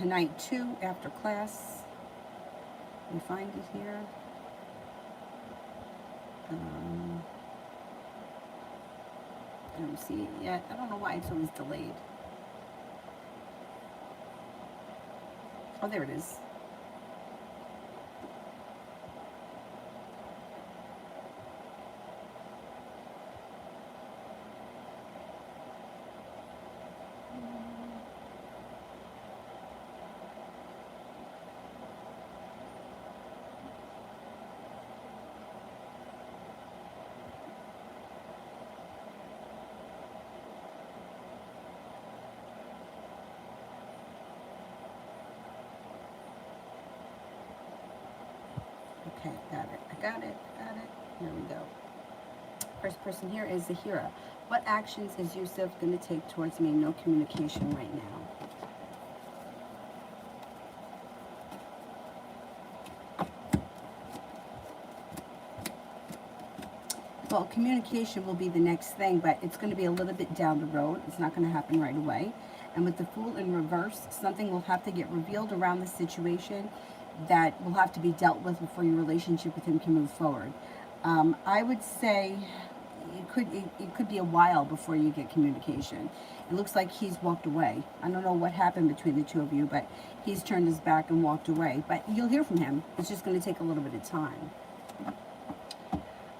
tonight too, after class. We find it here. I don't see it yet. I don't know why it's always delayed. Oh, there it is. Okay, got it. I got it. Got it. Here we go. First person here is Zahira. What actions is Yusuf going to take towards me? No communication right now. Well, communication will be the next thing, but it's going to be a little bit down the road. It's not going to happen right away. And with the Fool in reverse, something will have to get revealed around the situation that will have to be dealt with before your relationship with him can move forward. I would say it could be a while before you get communication. It looks like he's walked away. I don't know what happened between the two of you, but he's turned his back and walked away. But you'll hear from him. It's just going to take a little bit of time.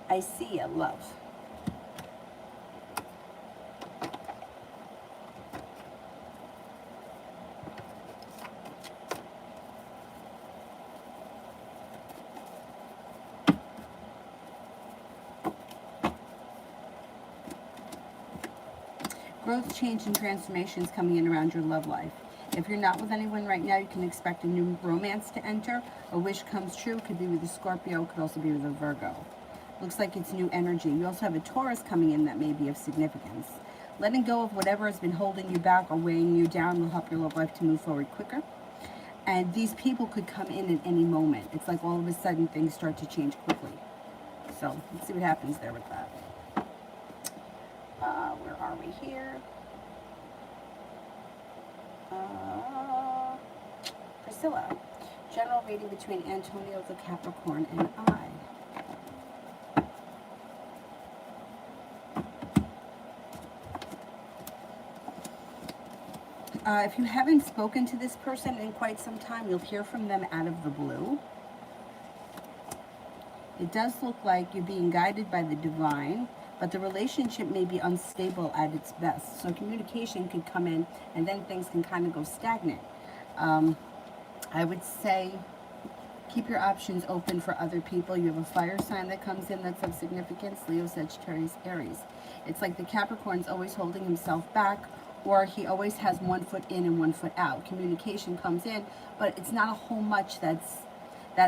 I see a love. Growth, change, and transformation is coming in around your love life. If you're not with anyone right now, you can expect a new romance to enter. A wish comes true. Could be with a Scorpio. Could also be with a Virgo. Looks like it's new energy. You also have a Taurus coming in that may be of significance. Letting go of whatever has been holding you back or weighing you down will help your love life to move forward quicker. And these people could come in at any moment. It's like all of a sudden things start to change quickly. So let's see what happens there with that. Where are we here? Priscilla. General reading between Antonio the Capricorn and I. If you haven't spoken to this person in quite some time, you'll hear from them out of the blue. It does look like you're being guided by the divine, but the relationship may be unstable at its best. So communication could come in and then things can kind of go stagnant. I would say keep your options open for other people. You have a fire sign that comes in that's of significance. Leo, Sagittarius, Aries. It's like the Capricorn's always holding himself back, or he always has one foot in and one foot out. Communication comes in, but it's not a whole much that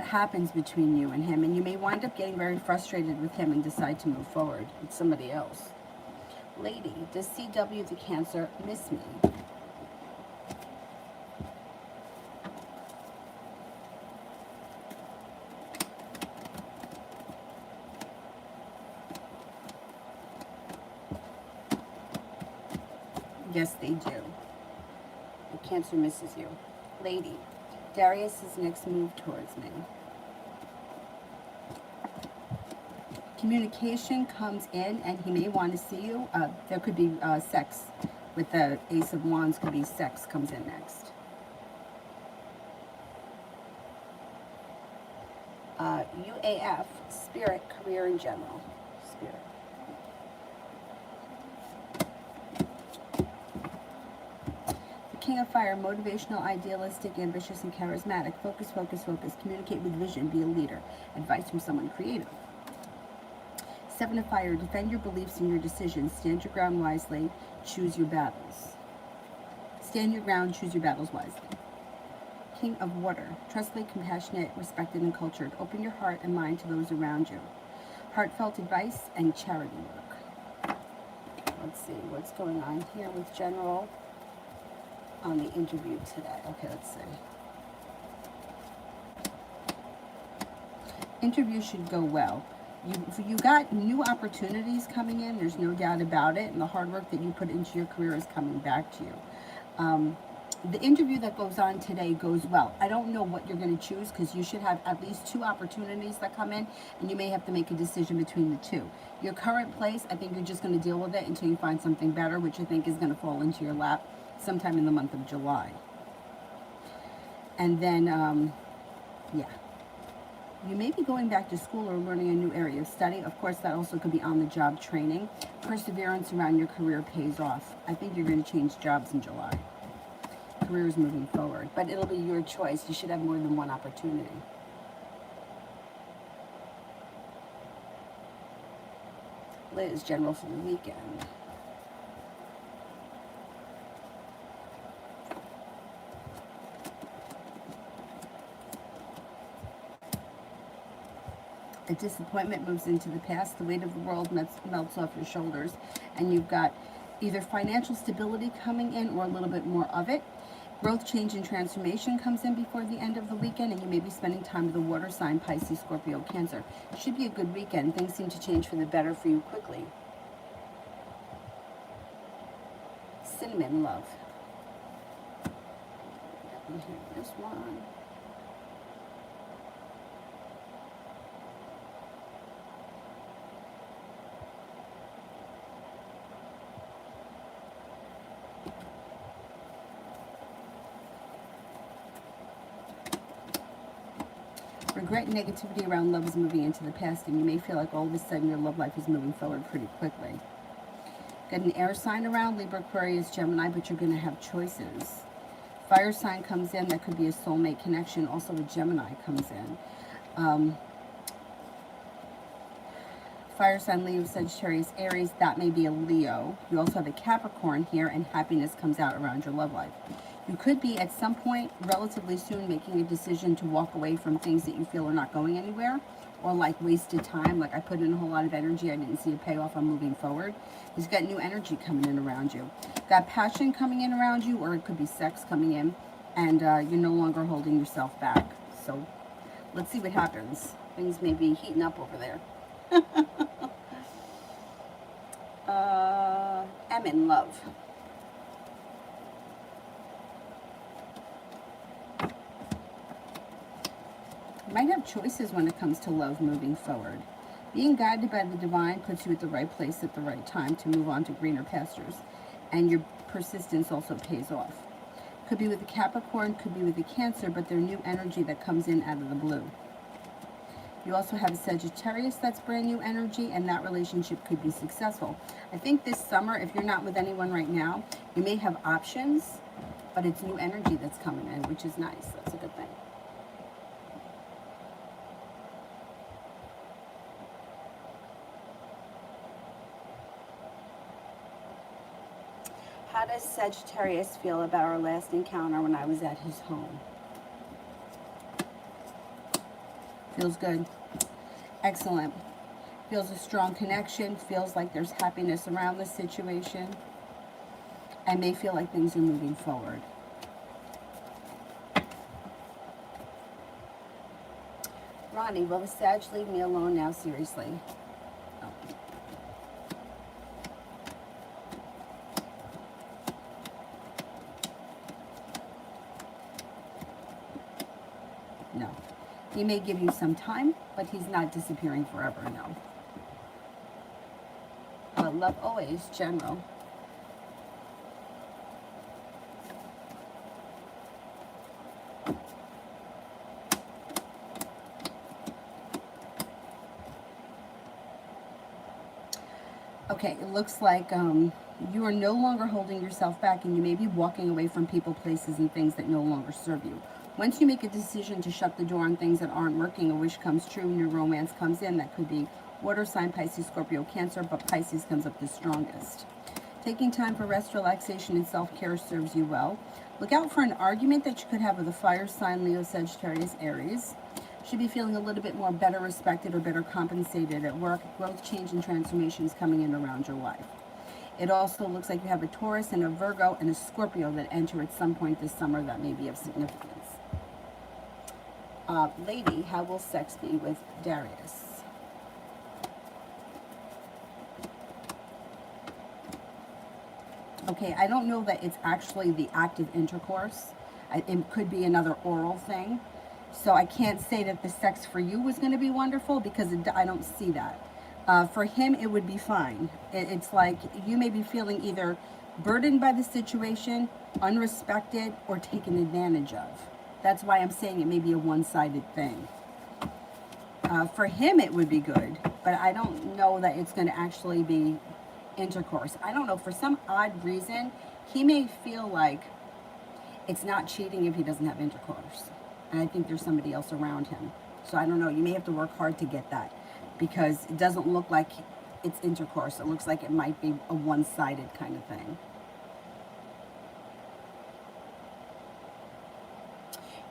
happens between you and him, and you may wind up getting very frustrated with him and decide to move forward with somebody else. Lady, does CW the Cancer miss me? Yes, they do. The Cancer misses you. Lady, Darius's next move towards me. Communication comes in and he may want to see you. There could be sex. With the Ace of Wands, could be sex comes in next. UAF, Spirit, career in general. Spirit. King of Fire, motivational, idealistic, ambitious, and charismatic. Focus, focus, focus. Communicate with vision. Be a leader. Advice from someone creative. Seven of Fire, defend your beliefs and your decisions. Stand your ground wisely. Choose your battles. Stand your ground. Choose your battles wisely. King of Water, trustworthy, compassionate, respected, and cultured. Open your heart and mind to those around you. Heartfelt advice and charity work. Let's see what's going on here with General on the interview today. Okay, let's see. Interview should go well. You got new opportunities coming in. There's no doubt about it. And the hard work that you put into your career is coming back to you. The interview that goes on today goes well. I don't know what you're going to choose because you should have at least 2 opportunities that come in, and you may have to make a decision between the 2. Your current place, I think you're just going to deal with it until you find something better, which I think is going to fall into your lap sometime in the month of July. And then, yeah. You may be going back to school or learning a new area of study. Of course, that also could be on-the-job training. Perseverance around your career pays off. I think you're going to change jobs in July. Career is moving forward, but it'll be your choice. You should have more than one opportunity. Liz, general for the weekend. A disappointment moves into the past. The weight of the world melts off your shoulders, and you've got either financial stability coming in or a little bit more of it. Growth, change, and transformation comes in before the end of the weekend, and you may be spending time with a water sign, Pisces, Scorpio, Cancer. It should be a good weekend. Things seem to change for the better for you quickly. Cinnamon, love. This one. Regret and negativity around love is moving into the past, and you may feel like all of a sudden your love life is moving forward pretty quickly. Got an air sign around, Libra, Aquarius, Gemini, but you're going to have choices. Fire sign comes in, that could be a soulmate connection. Also a Gemini comes in. Fire sign, Leo, Sagittarius, Aries, that may be a Leo. You also have a Capricorn here, and happiness comes out around your love life. You could be at some point relatively soon making a decision to walk away from things that you feel are not going anywhere, or like wasted time. Like I put in a whole lot of energy, I didn't see a payoff on moving forward. You've got new energy coming in around you. Got passion coming in around you, or it could be sex coming in, and you're no longer holding yourself back. So let's see what happens. Things may be heating up over there. I'm in love. You might have choices when it comes to love moving forward. Being guided by the divine puts you at the right place at the right time to move on to greener pastures. And your persistence also pays off. Could be with a Capricorn, could be with a Cancer, but they're new energy that comes in out of the blue. You also have a Sagittarius that's brand new energy, and that relationship could be successful. I think this summer, if you're not with anyone right now, you may have options, but it's new energy that's coming in, which is nice. That's a good thing. How does Sagittarius feel about our last encounter when I was at his home? Feels good. Excellent. Feels a strong connection. Feels like there's happiness around the situation. And may feel like things are moving forward. Ronnie, will the Sag leave me alone now? Seriously. Oh. No. He may give you some time, but he's not disappearing forever, no. Love always, general. Okay, it looks like you are no longer holding yourself back, and you may be walking away from people, places, and things that no longer serve you. Once you make a decision to shut the door on things that aren't working, a wish comes true, new romance comes in. That could be water sign, Pisces, Scorpio, Cancer, but Pisces comes up the strongest. Taking time for rest, relaxation, and self-care serves you well. Look out for an argument that you could have with a fire sign, Leo, Sagittarius, Aries. Should be feeling a little bit more better respected or better compensated at work. Growth, change, and transformations coming in around your life. It also looks like you have a Taurus and a Virgo and a Scorpio that enter at some point this summer that may be of significance. Lady, how will sex be with Darius? Okay, I don't know that it's actually the active intercourse. It could be another oral thing. So I can't say that the sex for you was going to be wonderful because I don't see that. For him, it would be fine. It's like you may be feeling either burdened by the situation, unrespected, or taken advantage of. That's why I'm saying it may be a one-sided thing. For him, it would be good, but I don't know that it's going to actually be intercourse. I don't know. For some odd reason, he may feel like it's not cheating if he doesn't have intercourse. And I think there's somebody else around him. So I don't know. You may have to work hard to get that because it doesn't look like it's intercourse. It looks like it might be a one-sided kind of thing.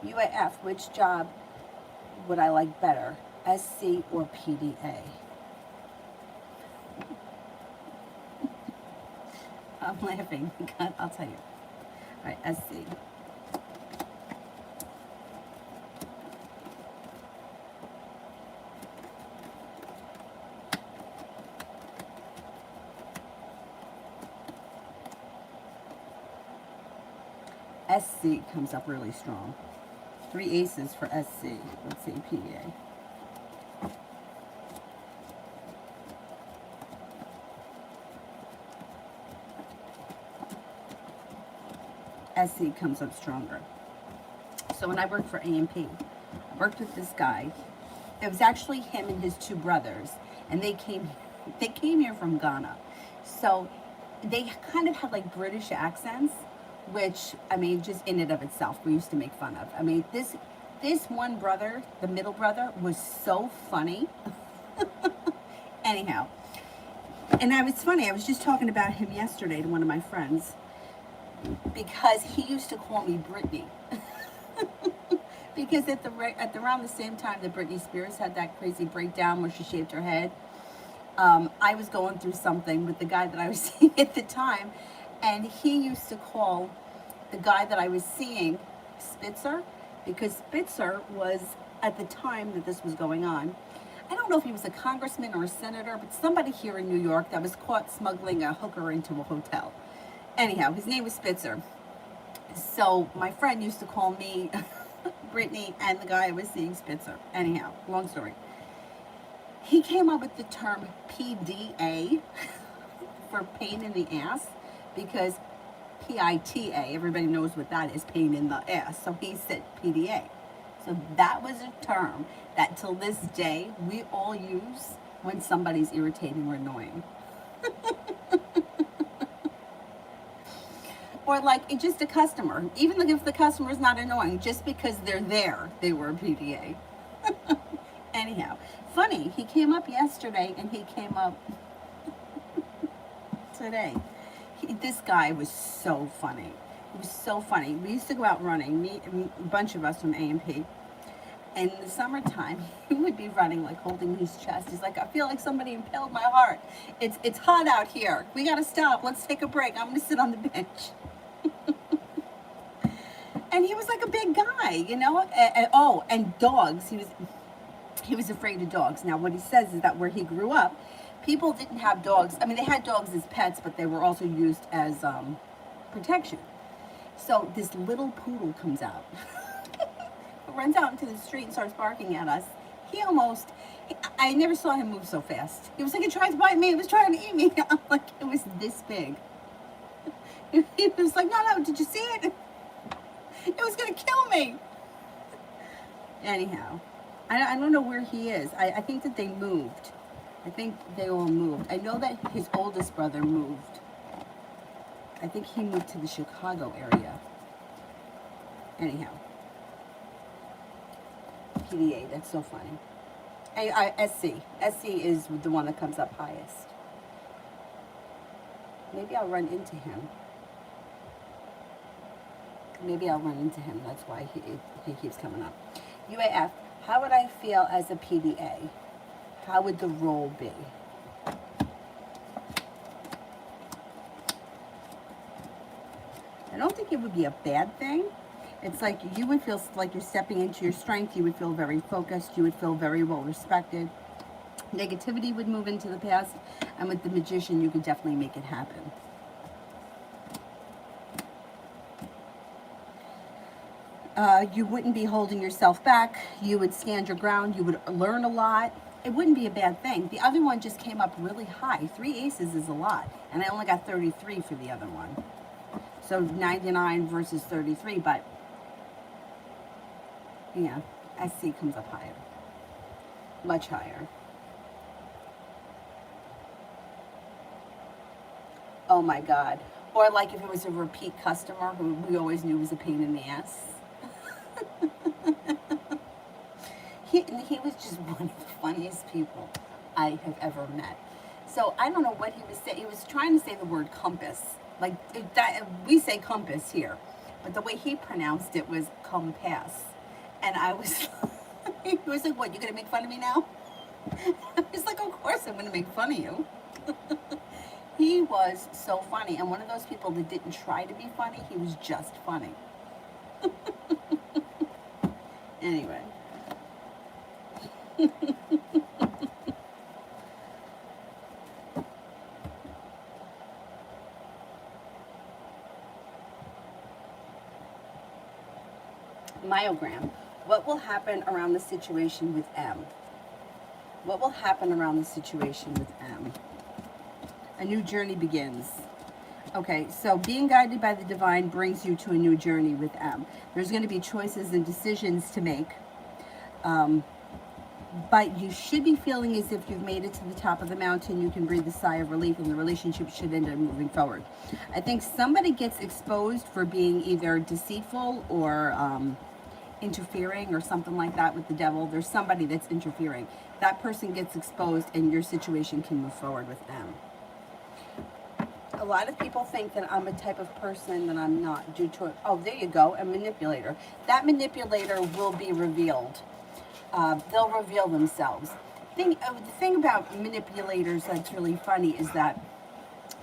UAF, which job would I like better, SC or PDA? I'm laughing because I'll tell you. All right, SC. SC comes up really strong. 3 aces for SC. Let's see, PDA. SC comes up stronger. So when I worked for AMP, I worked with this guy. It was actually him and his 2 brothers, and they came here from Ghana. So they kind of had like British accents, which, I mean, just in and of itself, we used to make fun of. I mean, this one brother, the middle brother, was so funny. Anyhow, and it's funny, I was just talking about him yesterday to one of my friends because he used to call me Britney. Because at around the same time that Britney Spears had that crazy breakdown where she shaved her head, I was going through something with the guy that I was seeing at the time, and he used to call the guy that I was seeing Spitzer, because Spitzer was, at the time that this was going on, I don't know if he was a congressman or a senator, but somebody here in New York that was caught smuggling a hooker into a hotel. Anyhow, his name was Spitzer. So my friend used to call me Brittany and the guy I was seeing Spitzer. Anyhow, long story. He came up with the term PDA for pain in the ass because PITA, everybody knows what that is, pain in the ass. So he said PDA. So that was a term that till this day we all use when somebody's irritating or annoying. Or like just a customer, even if the customer's not annoying, just because they're there, they were a PDA. Anyhow, funny, he came up yesterday and he came up today. This guy was so funny. He was so funny. We used to go out running, a bunch of us from AMP. And in the summertime, he would be running, like holding his chest. He's like, I feel like somebody impaled my heart. It's hot out here. We got to stop. Let's take a break. I'm going to sit on the bench. And he was like a big guy, you know? And dogs. He was afraid of dogs. Now, what he says is that where he grew up, people didn't have dogs. I mean, they had dogs as pets, but they were also used as protection. So this little poodle comes out, runs out into the street and starts barking at us. I never saw him move so fast. He was like, it tried to bite me. It was trying to eat me. I'm like, it was this big. He was like, no, did you see it? It was going to kill me. Anyhow, I don't know where he is. I think that they moved. I think they all moved. I know that his oldest brother moved. I think he moved to the Chicago area. Anyhow. PDA, that's so funny. SC. SC is the one that comes up highest. Maybe I'll run into him. That's why he keeps coming up. UAF, how would I feel as a PDA? How would the role be? I don't think it would be a bad thing. It's like you would feel like you're stepping into your strength. You would feel very focused. You would feel very well respected. Negativity would move into the past. And with the Magician, you could definitely make it happen. You wouldn't be holding yourself back. You would stand your ground. You would learn a lot. It wouldn't be a bad thing. The other one just came up really high. 3 aces is a lot. And I only got 33 for the other one. So 99 versus 33. But, yeah, SC comes up higher. Much higher. Oh, my God. Or like if it was a repeat customer who we always knew was a pain in the ass. He was just one of the funniest people I have ever met. So I don't know what he was saying. He was trying to say the word compass. Like, we say compass here. But the way he pronounced it was compass. And I was, he was like, what, you going to make fun of me now? I was like, of course I'm going to make fun of you. He was so funny. And one of those people that didn't try to be funny, he was just funny. Anyway. Myogram. What will happen around the situation with M? What will happen around the situation with M? A new journey begins. Okay, so being guided by the divine brings you to a new journey with M. There's going to be choices and decisions to make. But you should be feeling as if you've made it to the top of the mountain. You can breathe a sigh of relief and the relationship should end up moving forward. I think somebody gets exposed for being either deceitful or interfering or something like that with the devil. There's somebody that's interfering. That person gets exposed and your situation can move forward with them. A lot of people think that I'm a type of person that I'm not due to it. Oh, there you go, a manipulator. That manipulator will be revealed. They'll reveal themselves. The thing about manipulators that's really funny is that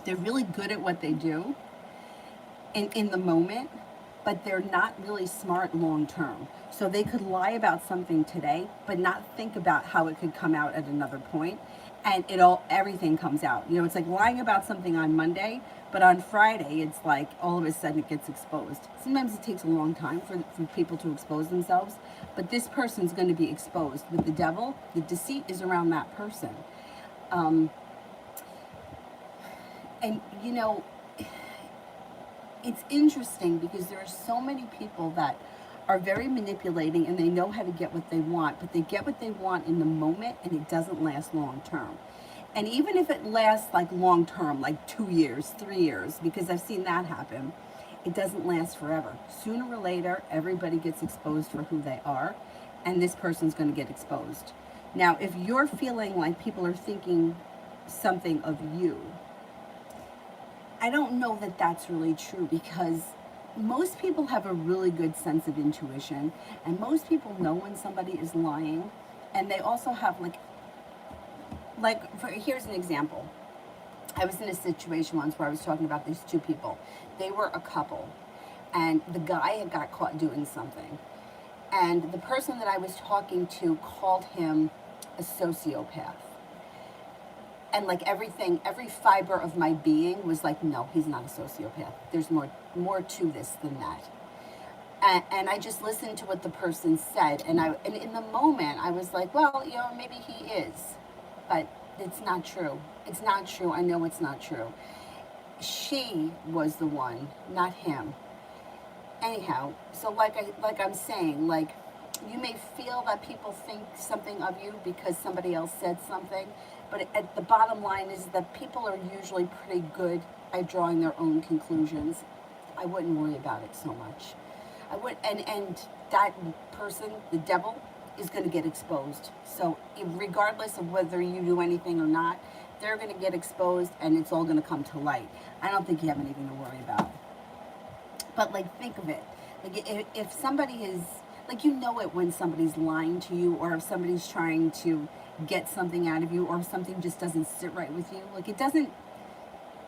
they're really good at what they do in the moment, but they're not really smart long term. So they could lie about something today, but not think about how it could come out at another point. And everything comes out. You know, it's like lying about something on Monday, but on Friday, it's like all of a sudden it gets exposed. Sometimes it takes a long time for people to expose themselves, but this person's going to be exposed. With the devil, the deceit is around that person. And, you know, it's interesting because there are so many people that are very manipulating and they know how to get what they want, but they get what they want in the moment and it doesn't last long term. And even if it lasts like long term, like 2 years, 3 years, because I've seen that happen, it doesn't last forever. Sooner or later, everybody gets exposed for who they are, and this person's going to get exposed. Now, if you're feeling like people are thinking something of you, I don't know that that's really true, because most people have a really good sense of intuition, and most people know when somebody is lying, and they also have here's an example. I was in a situation once where I was talking about these two people. They were a couple, and the guy had got caught doing something, and the person that I was talking to called him a sociopath. And like everything, every fiber of my being was like, no, he's not a sociopath. There's more to this than that. And I just listened to what the person said. And in the moment, I was like, well, you know, maybe he is. But it's not true. It's not true. I know it's not true. She was the one, not him. Anyhow, so like I'm saying, like, you may feel that people think something of you because somebody else said something, but at the bottom line is that people are usually pretty good at drawing their own conclusions. I wouldn't worry about it so much. And that person, the devil, is going to get exposed. So regardless of whether you do anything or not, they're going to get exposed and it's all going to come to light. I don't think you have anything to worry about. But like, think of it. Like if somebody is, like, you know it when somebody's lying to you, or if somebody's trying to get something out of you, or if something just doesn't sit right with you. Like, it doesn't,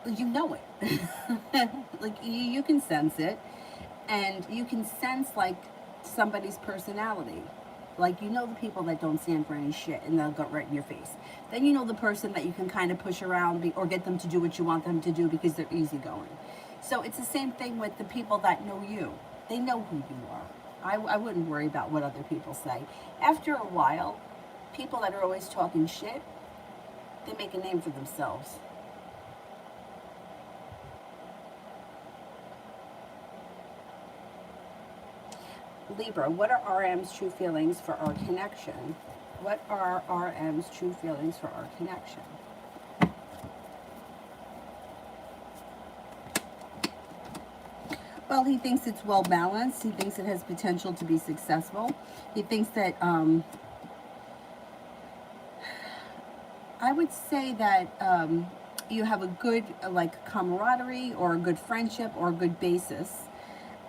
you know it. Like, you can sense it, and you can sense like somebody's personality. Like, you know the people that don't stand for any shit and they'll go right in your face. Then you know the person that you can kind of push around or get them to do what you want them to do because they're easygoing. So it's the same thing with the people that know you. They know who you are. I wouldn't worry about what other people say. After a while, people that are always talking shit, they make a name for themselves. Libra, what are RM's true feelings for our connection? What are RM's true feelings for our connection? Well, he thinks it's well balanced. He thinks it has potential to be successful. He thinks that, I would say that you have a good, like, camaraderie or a good friendship or a good basis,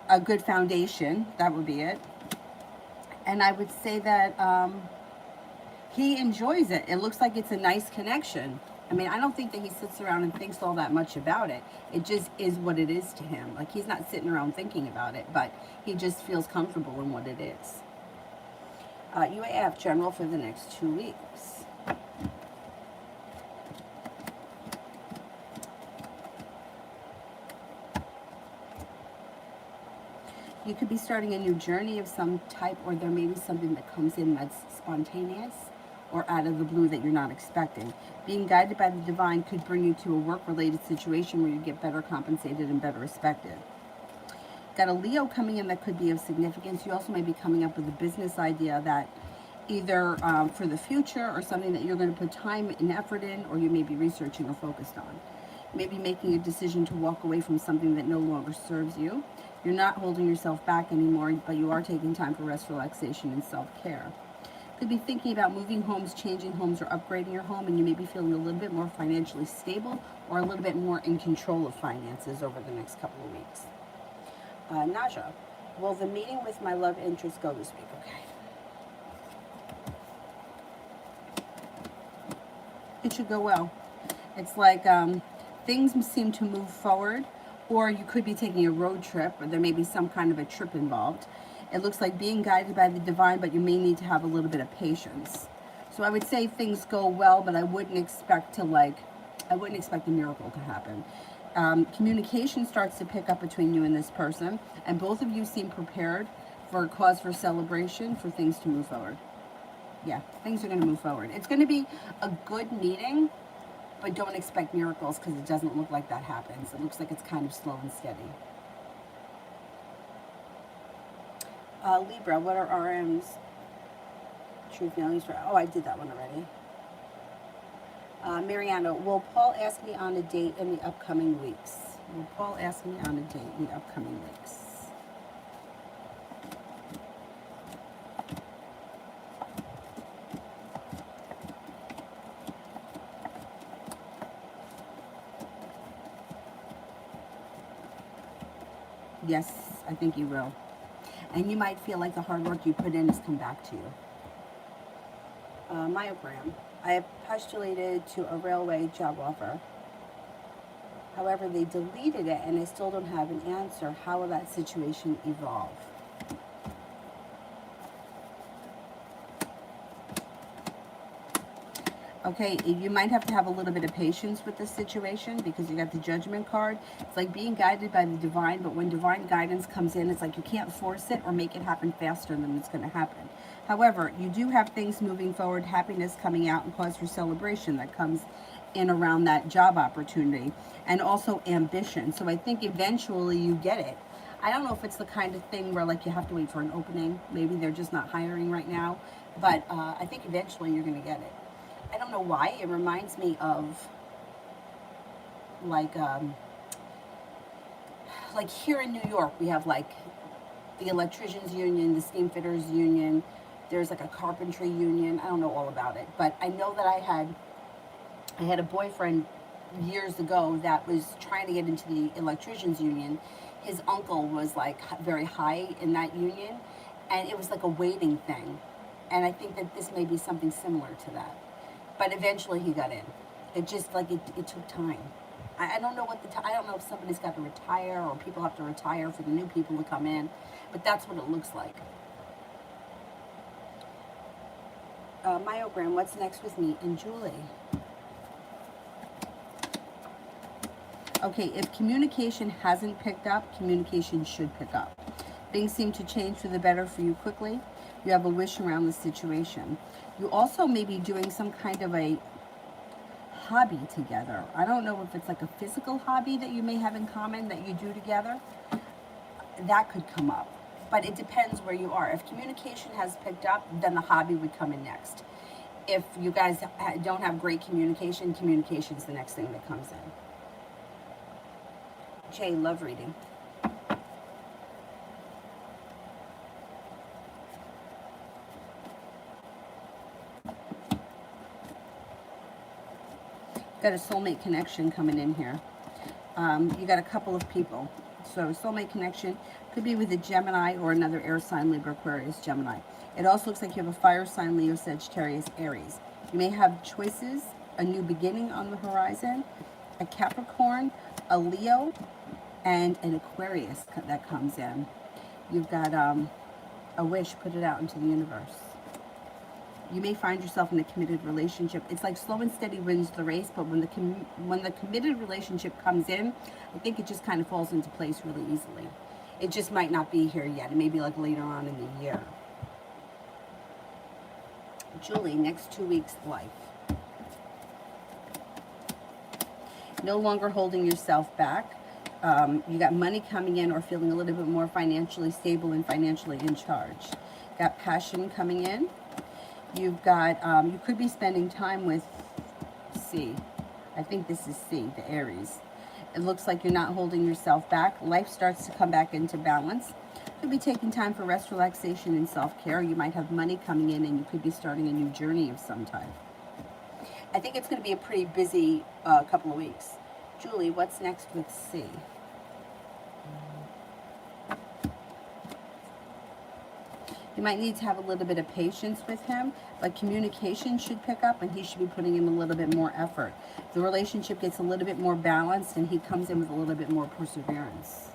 a good foundation. That would be it. And I would say that he enjoys it. It looks like it's a nice connection. I mean, I don't think that he sits around and thinks all that much about it. It just is what it is to him. Like, he's not sitting around thinking about it, but he just feels comfortable in what it is. UAF general for the next 2 weeks. You could be starting a new journey of some type, or there may be something that comes in that's spontaneous or out of the blue that you're not expecting. Being guided by the divine could bring you to a work-related situation where you get better compensated and better respected. Got a Leo coming in that could be of significance. You also may be coming up with a business idea that either for the future or something that you're going to put time and effort in, or you may be researching or focused on. Maybe making a decision to walk away from something that no longer serves you. You're not holding yourself back anymore, but you are taking time for rest, relaxation, and self-care. Could be thinking about moving homes, changing homes, or upgrading your home, and you may be feeling a little bit more financially stable or a little bit more in control of finances over the next couple of weeks. Naja, will the meeting with my love interest go this week? Okay. It should go well. It's like things seem to move forward, or you could be taking a road trip, or there may be some kind of a trip involved. It looks like being guided by the divine, but you may need to have a little bit of patience. So I would say things go well, but I wouldn't expect a miracle to happen. Communication starts to pick up between you and this person, and both of you seem prepared for a cause for celebration, for things to move forward. Yeah, things are going to move forward. It's going to be a good meeting, but don't expect miracles because it doesn't look like that happens. It looks like it's kind of slow and steady. Libra, what are RM's true feelings for? Oh, I did that one already. Mariana, will Paul ask me on a date in the upcoming weeks? Will Paul ask me on a date in the upcoming weeks? Yes, I think you will. And you might feel like the hard work you put in has come back to you. Myogram. I have postulated to a railway job offer. However, they deleted it and I still don't have an answer. How will that situation evolve? Okay, you might have to have a little bit of patience with this situation because you got the Judgment card. It's like being guided by the divine, but when divine guidance comes in, it's like you can't force it or make it happen faster than it's going to happen. However, you do have things moving forward, happiness coming out, and cause for celebration that comes in around that job opportunity, and also ambition. So I think eventually you get it. I don't know if it's the kind of thing where like you have to wait for an opening. Maybe they're just not hiring right now, but I think eventually you're going to get it. I don't know why. It reminds me of like here in New York, we have like the electricians union, the steam fitters union. There's like a carpentry union. I don't know all about it, but I know that I had a boyfriend years ago that was trying to get into the electricians union. His uncle was like very high in that union, and it was like a waiting thing. And I think that this may be something similar to that. But eventually he got in. It just like it took time. I don't know I don't know if somebody's got to retire or people have to retire for the new people to come in, but that's what it looks like. Myogram, what's next with me and Julie? Okay, if communication hasn't picked up, communication should pick up. Things seem to change for the better for you quickly. You have a wish around the situation. You also may be doing some kind of a hobby together. I don't know if it's like a physical hobby that you may have in common that you do together. That could come up. But it depends where you are. If communication has picked up, then the hobby would come in next. If you guys don't have great communication, communication is the next thing that comes in. Jay, love reading. Got a soulmate connection coming in here. You got a couple of people. So soulmate connection could be with a Gemini or another air sign, Libra, Aquarius, Gemini. It also looks like you have a fire sign, Leo, Sagittarius, Aries. You may have choices, a new beginning on the horizon, a Capricorn, a Leo, and an Aquarius that comes in. You've got a wish, put it out into the universe. You may find yourself in a committed relationship. It's like slow and steady wins the race, but when the committed relationship comes in, I think it just kind of falls into place really easily. It just might not be here yet. It may be like later on in the year. Julie, next 2 weeks, life. No longer holding yourself back. You got money coming in or feeling a little bit more financially stable and financially in charge. Got passion coming in. You've got, you could be spending time with C. I think this is C, the Aries. It looks like you're not holding yourself back. Life starts to come back into balance. Could be taking time for rest, relaxation, and self-care. You might have money coming in and you could be starting a new journey of some type. I think it's going to be a pretty busy couple of weeks. Julie, what's next with C? You might need to have a little bit of patience with him, but communication should pick up and he should be putting in a little bit more effort. The relationship gets a little bit more balanced and he comes in with a little bit more perseverance.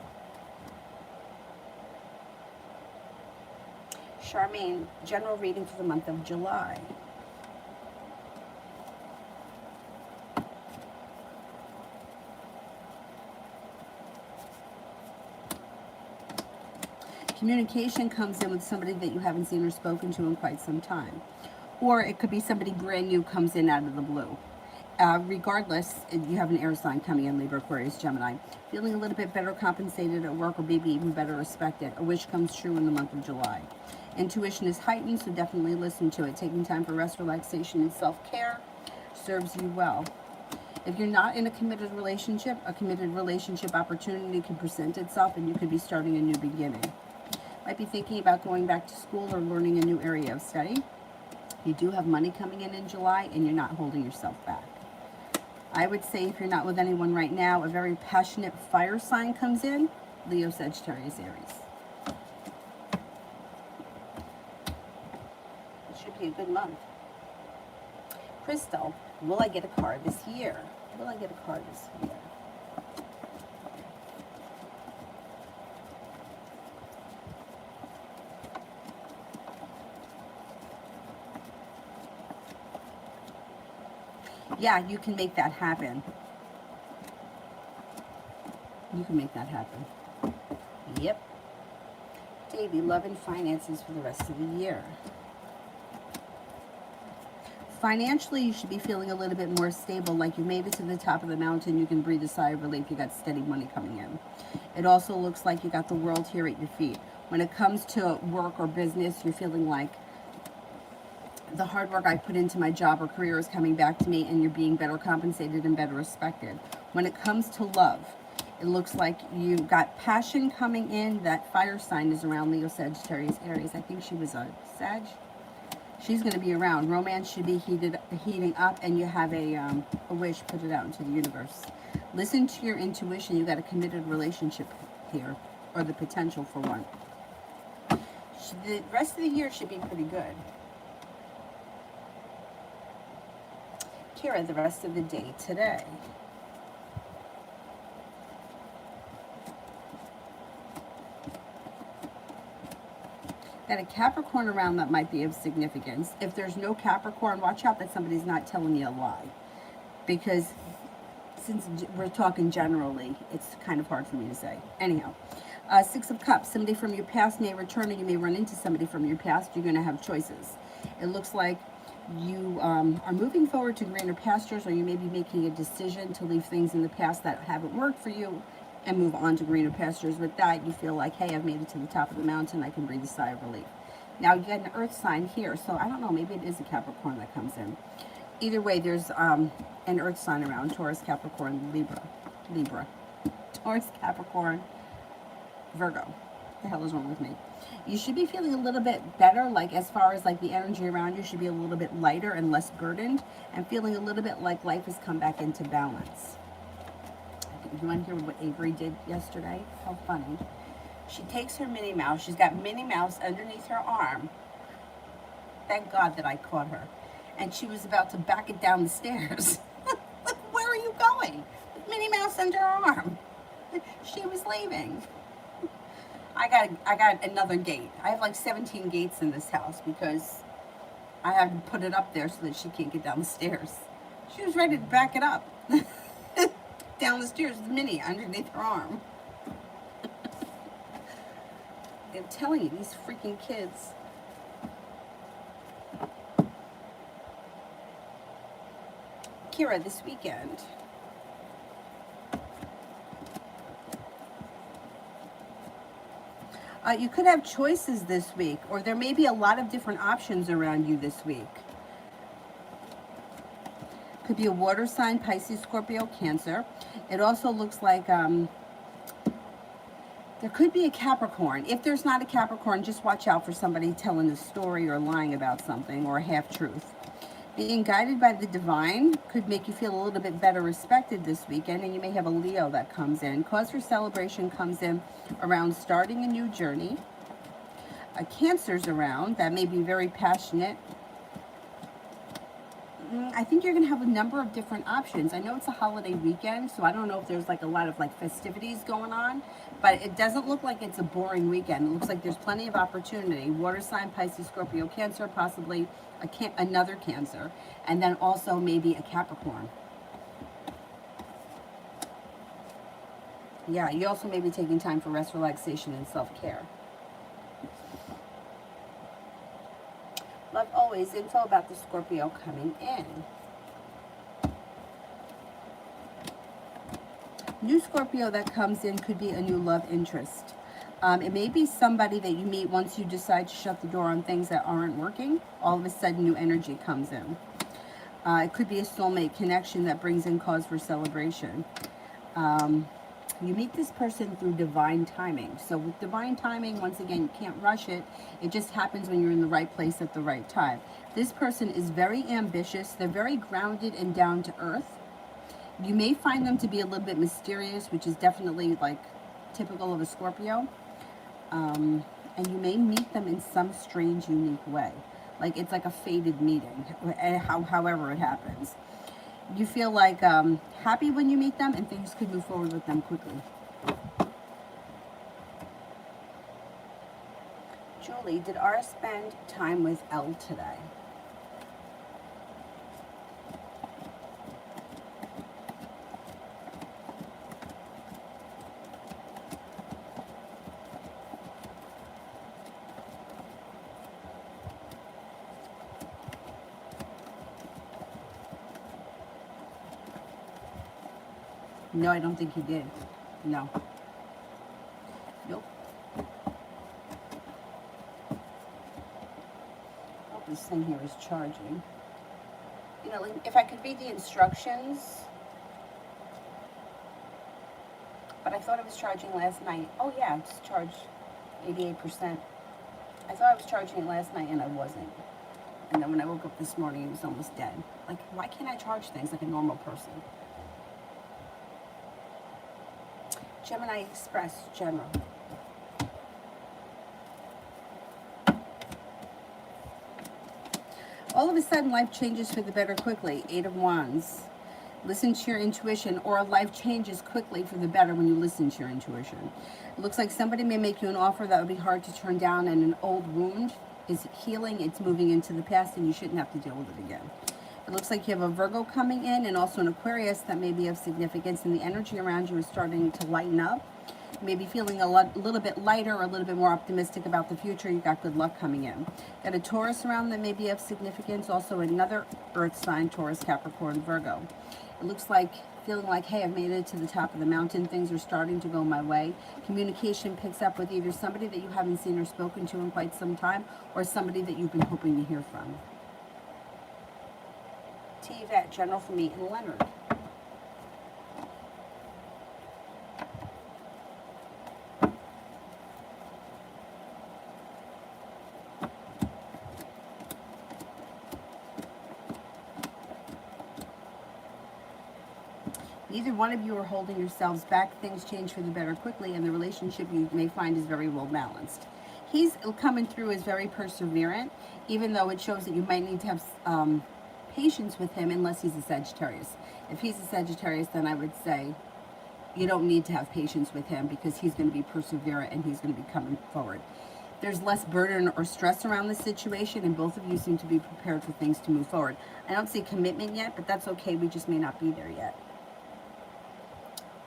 Charmaine, general reading for the month of July. Communication comes in with somebody that you haven't seen or spoken to in quite some time. Or it could be somebody brand new comes in out of the blue. Regardless, you have an air sign coming in, Libra, Aquarius, Gemini. Feeling a little bit better compensated at work or maybe even better respected. A wish comes true in the month of July. Intuition is heightened, so definitely listen to it. Taking time for rest, relaxation, and self-care serves you well. If you're not in a committed relationship opportunity can present itself and you could be starting a new beginning. Might be thinking about going back to school or learning a new area of study. You do have money coming in July and you're not holding yourself back. I would say if you're not with anyone right now, a very passionate fire sign comes in, Leo, Sagittarius, Aries. It should be a good month. Crystal, will I get a card this year? Will I get a card this year? Yeah, you can make that happen. You can make that happen. Yep. Davey, love and finances for the rest of the year. Financially, you should be feeling a little bit more stable, like you made it to the top of the mountain. You can breathe a sigh of relief. You got steady money coming in. It also looks like you got the world here at your feet. When it comes to work or business, you're feeling like the hard work I put into my job or career is coming back to me and you're being better compensated and better respected. When it comes to love, it looks like you've got passion coming in. That fire sign is around Leo, Sagittarius, Aries. I think she was a Sag. She's going to be around. Romance should be heating up and you have a wish, put it out into the universe. Listen to your intuition. You got a committed relationship here or the potential for one. The rest of the year should be pretty good. Kira, the rest of the day today. Got a Capricorn around that might be of significance. If there's no Capricorn, watch out that somebody's not telling you a lie. Because since we're talking generally, it's kind of hard for me to say. Anyhow, Six of Cups, somebody from your past may return, or you may run into somebody from your past. You're going to have choices. It looks like you are moving forward to greener pastures, or you may be making a decision to leave things in the past that haven't worked for you and move on to greener pastures. With that, you feel like, hey, I've made it to the top of the mountain. I can breathe a sigh of relief. Now, you get an earth sign here, so I don't know. Maybe it is a Capricorn that comes in. Either way, there's an earth sign around: Taurus, Capricorn, Libra. Taurus, Capricorn, Virgo. What the hell is wrong with me? You should be feeling a little bit better, like as far as like the energy around you should be a little bit lighter and less burdened, and feeling a little bit like life has come back into balance. You want to hear what Avery did yesterday? How funny. She takes her Minnie Mouse. She's got Minnie Mouse underneath her arm. Thank God that I caught her. And she was about to back it down the stairs. Like, where are you going? With Minnie Mouse under her arm. She was leaving. I got another gate. I have like 17 gates in this house because I have to put it up there so that she can't get down the stairs. She was ready to back it up. Down the stairs with Minnie underneath her arm. I'm telling you, these freaking kids. Kira, this weekend. You could have choices this week, or there may be a lot of different options around you this week. Could be a water sign: Pisces, Scorpio, Cancer. It also looks like there could be a Capricorn. If there's not a Capricorn, just watch out for somebody telling a story or lying about something, or a half-truth. Being guided by the divine could make you feel a little bit better respected this weekend, and you may have a Leo that comes in. Cause for celebration comes in around starting a new journey. A Cancer's around that may be very passionate. I think you're going to have a number of different options. I know it's a holiday weekend, so I don't know if there's like a lot of like festivities going on, but it doesn't look like it's a boring weekend. It looks like there's plenty of opportunity. Water sign: Pisces, Scorpio, Cancer, possibly another Cancer, and then also maybe a Capricorn. Yeah, you also may be taking time for rest, relaxation, and self-care. Love always. Info about the Scorpio coming in. New Scorpio that comes in could be a new love interest. It may be somebody that you meet once you decide to shut the door on things that aren't working. All of a sudden, new energy comes in. It could be a soulmate connection that brings in cause for celebration. You meet this person through divine timing. So with divine timing, once again, you can't rush it. It just happens when you're in the right place at the right time. This person is very ambitious. They're very grounded and down to earth. You may find them to be a little bit mysterious, which is definitely like typical of a Scorpio. And you may meet them in some strange, unique way. Like it's like a fated meeting, however it happens. You feel like happy when you meet them, and things could move forward with them quickly. Julie, did R spend time with L today? No, I don't think he did. No. Nope. Oh, this thing here is charging. You know, like, if I could read the instructions. But I thought it was charging last night. Oh yeah, it's charged 88%. I thought I was charging it last night and I wasn't. And then when I woke up this morning, it was almost dead. Like, why can't I charge things like a normal person? Gemini Express, General. All of a sudden, life changes for the better quickly. 8 of Wands. Listen to your intuition, or life changes quickly for the better when you listen to your intuition. It looks like somebody may make you an offer that would be hard to turn down, and an old wound is healing. It's moving into the past, and you shouldn't have to deal with it again. It looks like you have a Virgo coming in, and also an Aquarius that may be of significance, and the energy around you is starting to lighten up. Maybe feeling a little bit lighter or a little bit more optimistic about the future. You got good luck coming in. Got a Taurus around that may be of significance. Also another earth sign, Taurus, Capricorn, Virgo. It looks like feeling like, hey, I've made it to the top of the mountain. Things are starting to go my way. Communication picks up with either somebody that you haven't seen or spoken to in quite some time, or somebody that you've been hoping to hear from. T. Yvette, general for me, and Leonard. Neither one of you are holding yourselves back. Things change for the better quickly, and the relationship you may find is very well balanced. He's coming through as very perseverant, even though it shows that you might need to have patience with him unless he's a Sagittarius. If he's a Sagittarius, then I would say you don't need to have patience with him because he's going to be perseverant and he's going to be coming forward. There's less burden or stress around the situation, and both of you seem to be prepared for things to move forward. I don't see commitment yet, but that's okay. We just may not be there yet.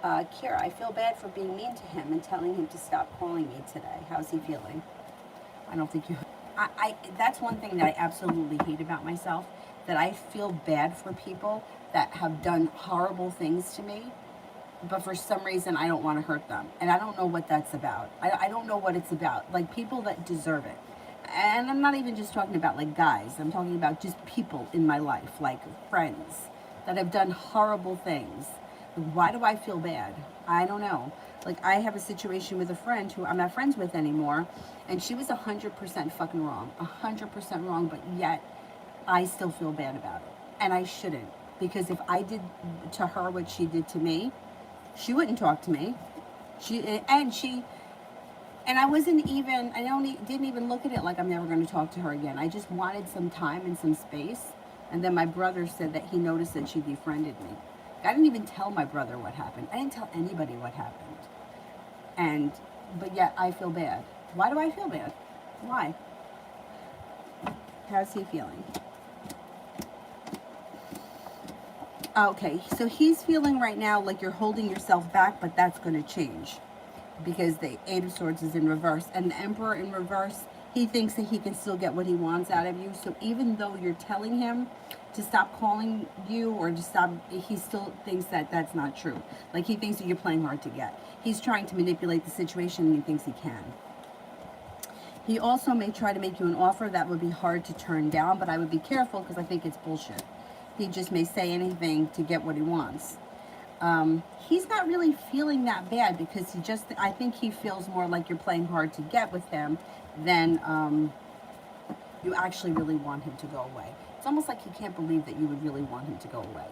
Kira, I feel bad for being mean to him and telling him to stop calling me today. How's he feeling? I don't think you... that's one thing that I absolutely hate about myself, that I feel bad for people that have done horrible things to me, but for some reason I don't want to hurt them. And I don't know what that's about. I don't know what it's about. Like, people that deserve it. And I'm not even just talking about, like, guys. I'm talking about just people in my life, like friends, that have done horrible things. Why do I feel bad? I don't know. Like, I have a situation with a friend who I'm not friends with anymore, and she was 100% fucking wrong. 100% wrong, but yet I still feel bad about it. And I shouldn't. Because if I did to her what she did to me, she wouldn't talk to me. And I wasn't even, didn't even look at it like I'm never going to talk to her again. I just wanted some time and some space. And then my brother said that he noticed that she befriended me. I didn't even tell my brother what happened. I didn't tell anybody what happened. But yet I feel bad. Why do I feel bad? Why? How's he feeling? Okay, so he's feeling right now like you're holding yourself back, but that's going to change. Because the Eight of Swords is in reverse. And the Emperor in reverse, he thinks that he can still get what he wants out of you. So even though you're telling him to stop calling you or to stop, he still thinks that that's not true. Like, he thinks that you're playing hard to get. He's trying to manipulate the situation, and he thinks he can. He also may try to make you an offer that would be hard to turn down, but I would be careful because I think it's bullshit. He just may say anything to get what he wants. He's not really feeling that bad because I think he feels more like you're playing hard to get with him than you actually really want him to go away. It's almost like he can't believe that you would really want him to go away.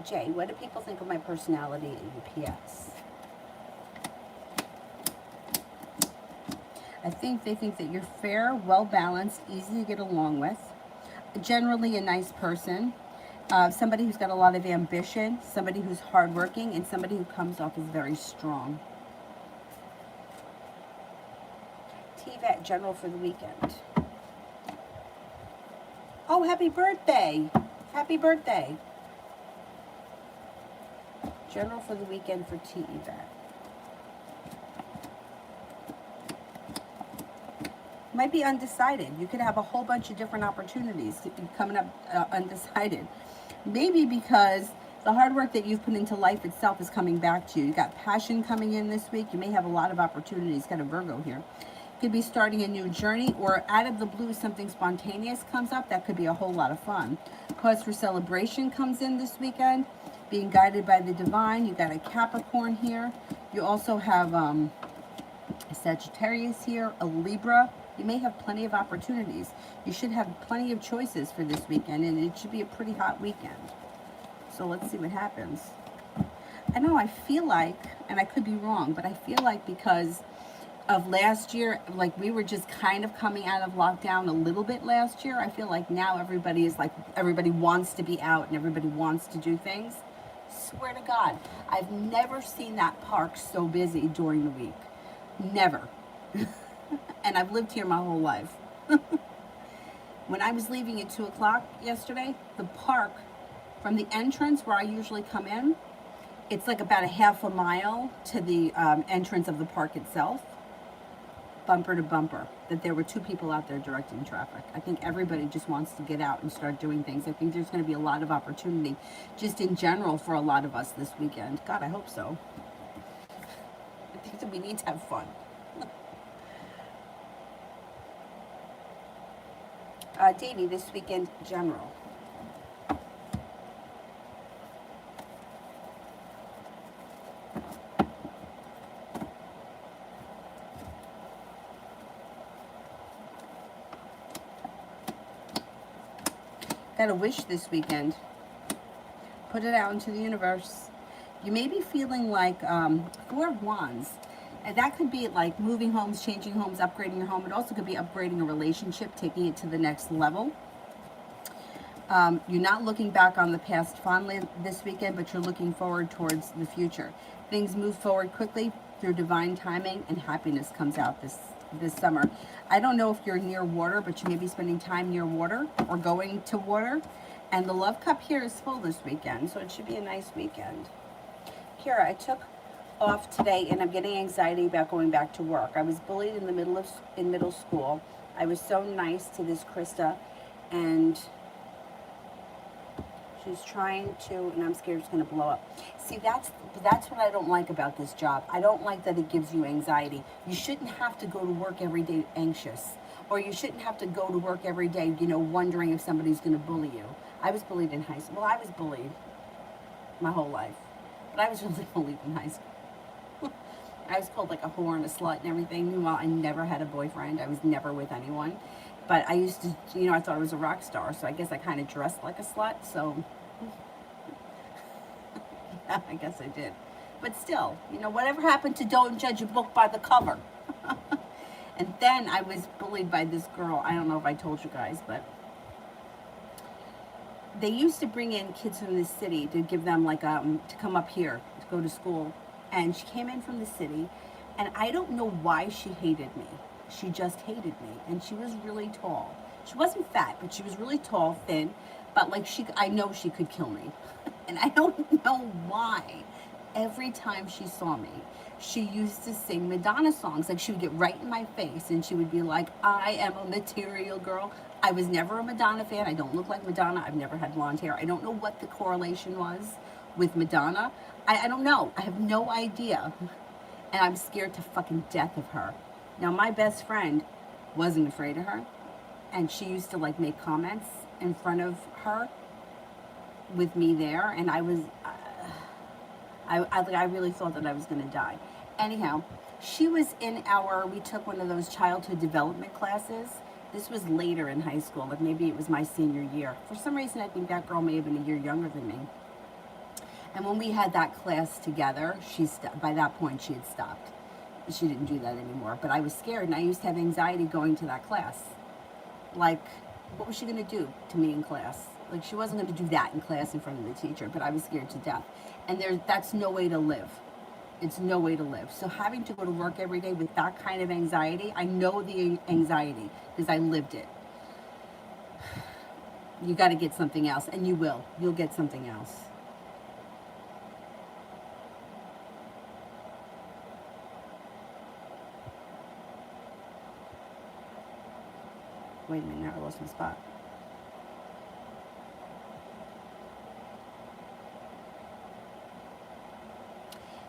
Jay, what do people think of my personality in UPS? I think they think that you're fair, well-balanced, easy to get along with, generally a nice person, somebody who's got a lot of ambition, somebody who's hardworking, and somebody who comes off as very strong. TVET, general for the weekend. Oh, happy birthday. Happy birthday. General for the weekend for TVET. Might be undecided. You could have a whole bunch of different opportunities coming up undecided. Maybe because the hard work that you've put into life itself is coming back to you. You got passion coming in this week. You may have a lot of opportunities. Got a Virgo here. Could be starting a new journey, or out of the blue something spontaneous comes up. That could be a whole lot of fun. Cause for celebration comes in this weekend. Being guided by the divine. You got a Capricorn here. You also have a Sagittarius here, a Libra. You may have plenty of opportunities. You should have plenty of choices for this weekend, and it should be a pretty hot weekend. So let's see what happens. I know, I feel like, and I could be wrong, but I feel like because of last year, like we were just kind of coming out of lockdown a little bit last year. I feel like now everybody is like, everybody wants to be out and everybody wants to do things. Swear to God, I've never seen that park so busy during the week. Never. And I've lived here my whole life. When I was leaving at 2 o'clock yesterday, the park, from the entrance where I usually come in, It's like about a half a mile to the entrance of the park itself, bumper to bumper, that there were two people out there directing traffic. I think everybody just wants to get out and start doing things. I think there's going to be a lot of opportunity just in general for a lot of us this weekend. God, I hope so. I think that we need to have fun. Davey, this weekend, general. Got a wish this weekend. Put it out into the universe. You may be feeling like Four of Wands. And that could be like moving homes, changing homes, upgrading your home. It also could be upgrading a relationship, taking it to the next level. You're not looking back on the past fondly this weekend, but you're looking forward towards the future. Things move forward quickly through divine timing, and happiness comes out this summer. I don't know if you're near water, but you may be spending time near water or going to water. And the love cup here is full this weekend, so it should be a nice weekend. Kira, I took off today and I'm getting anxiety about going back to work. I was bullied in middle school. I was so nice to this Krista, and she's trying to, and I'm scared it's going to blow up. See, that's what I don't like about this job. I don't like that it gives you anxiety. You shouldn't have to go to work every day anxious, or you shouldn't have to go to work every day, wondering if somebody's going to bully you. I was bullied in high school. Well, I was bullied my whole life, but I was really bullied in high school. I was called like a whore and a slut and everything. Meanwhile, I never had a boyfriend. I was never with anyone. But I used to, I thought I was a rock star, so I guess I kind of dressed like a slut, so yeah, I guess I did. But still, whatever happened to don't judge a book by the cover? And then I was bullied by this girl. I don't know if I told you guys, but they used to bring in kids from the city to give them to come up here to go to school. And she came in from the city, and I don't know why she hated me. She just hated me, and she was really tall. She wasn't fat, but she was really tall, thin, but I know she could kill me. And I don't know why. Every time she saw me, she used to sing Madonna songs. She would get right in my face, and she would be like, I am a material girl. I was never a Madonna fan. I don't look like Madonna. I've never had blonde hair. I don't know what the correlation was with Madonna. I don't know. I have no idea. And I'm scared to fucking death of her. Now, my best friend wasn't afraid of her, and she used to make comments in front of her with me there, and I was, I really thought that I was going to die. Anyhow, she was we took one of those childhood development classes. This was later in high school, maybe it was my senior year. For some reason, I think that girl may have been a year younger than me. And when we had that class together, by that point she had stopped. She didn't do that anymore. But I was scared, and I used to have anxiety going to that class. What was she going to do to me in class? She wasn't going to do that in class in front of the teacher, but I was scared to death. And that's no way to live. It's no way to live. So having to go to work every day with that kind of anxiety, I know the anxiety because I lived it. You got to get something else, and you will. You'll get something else. Wait a minute, now I lost my spot.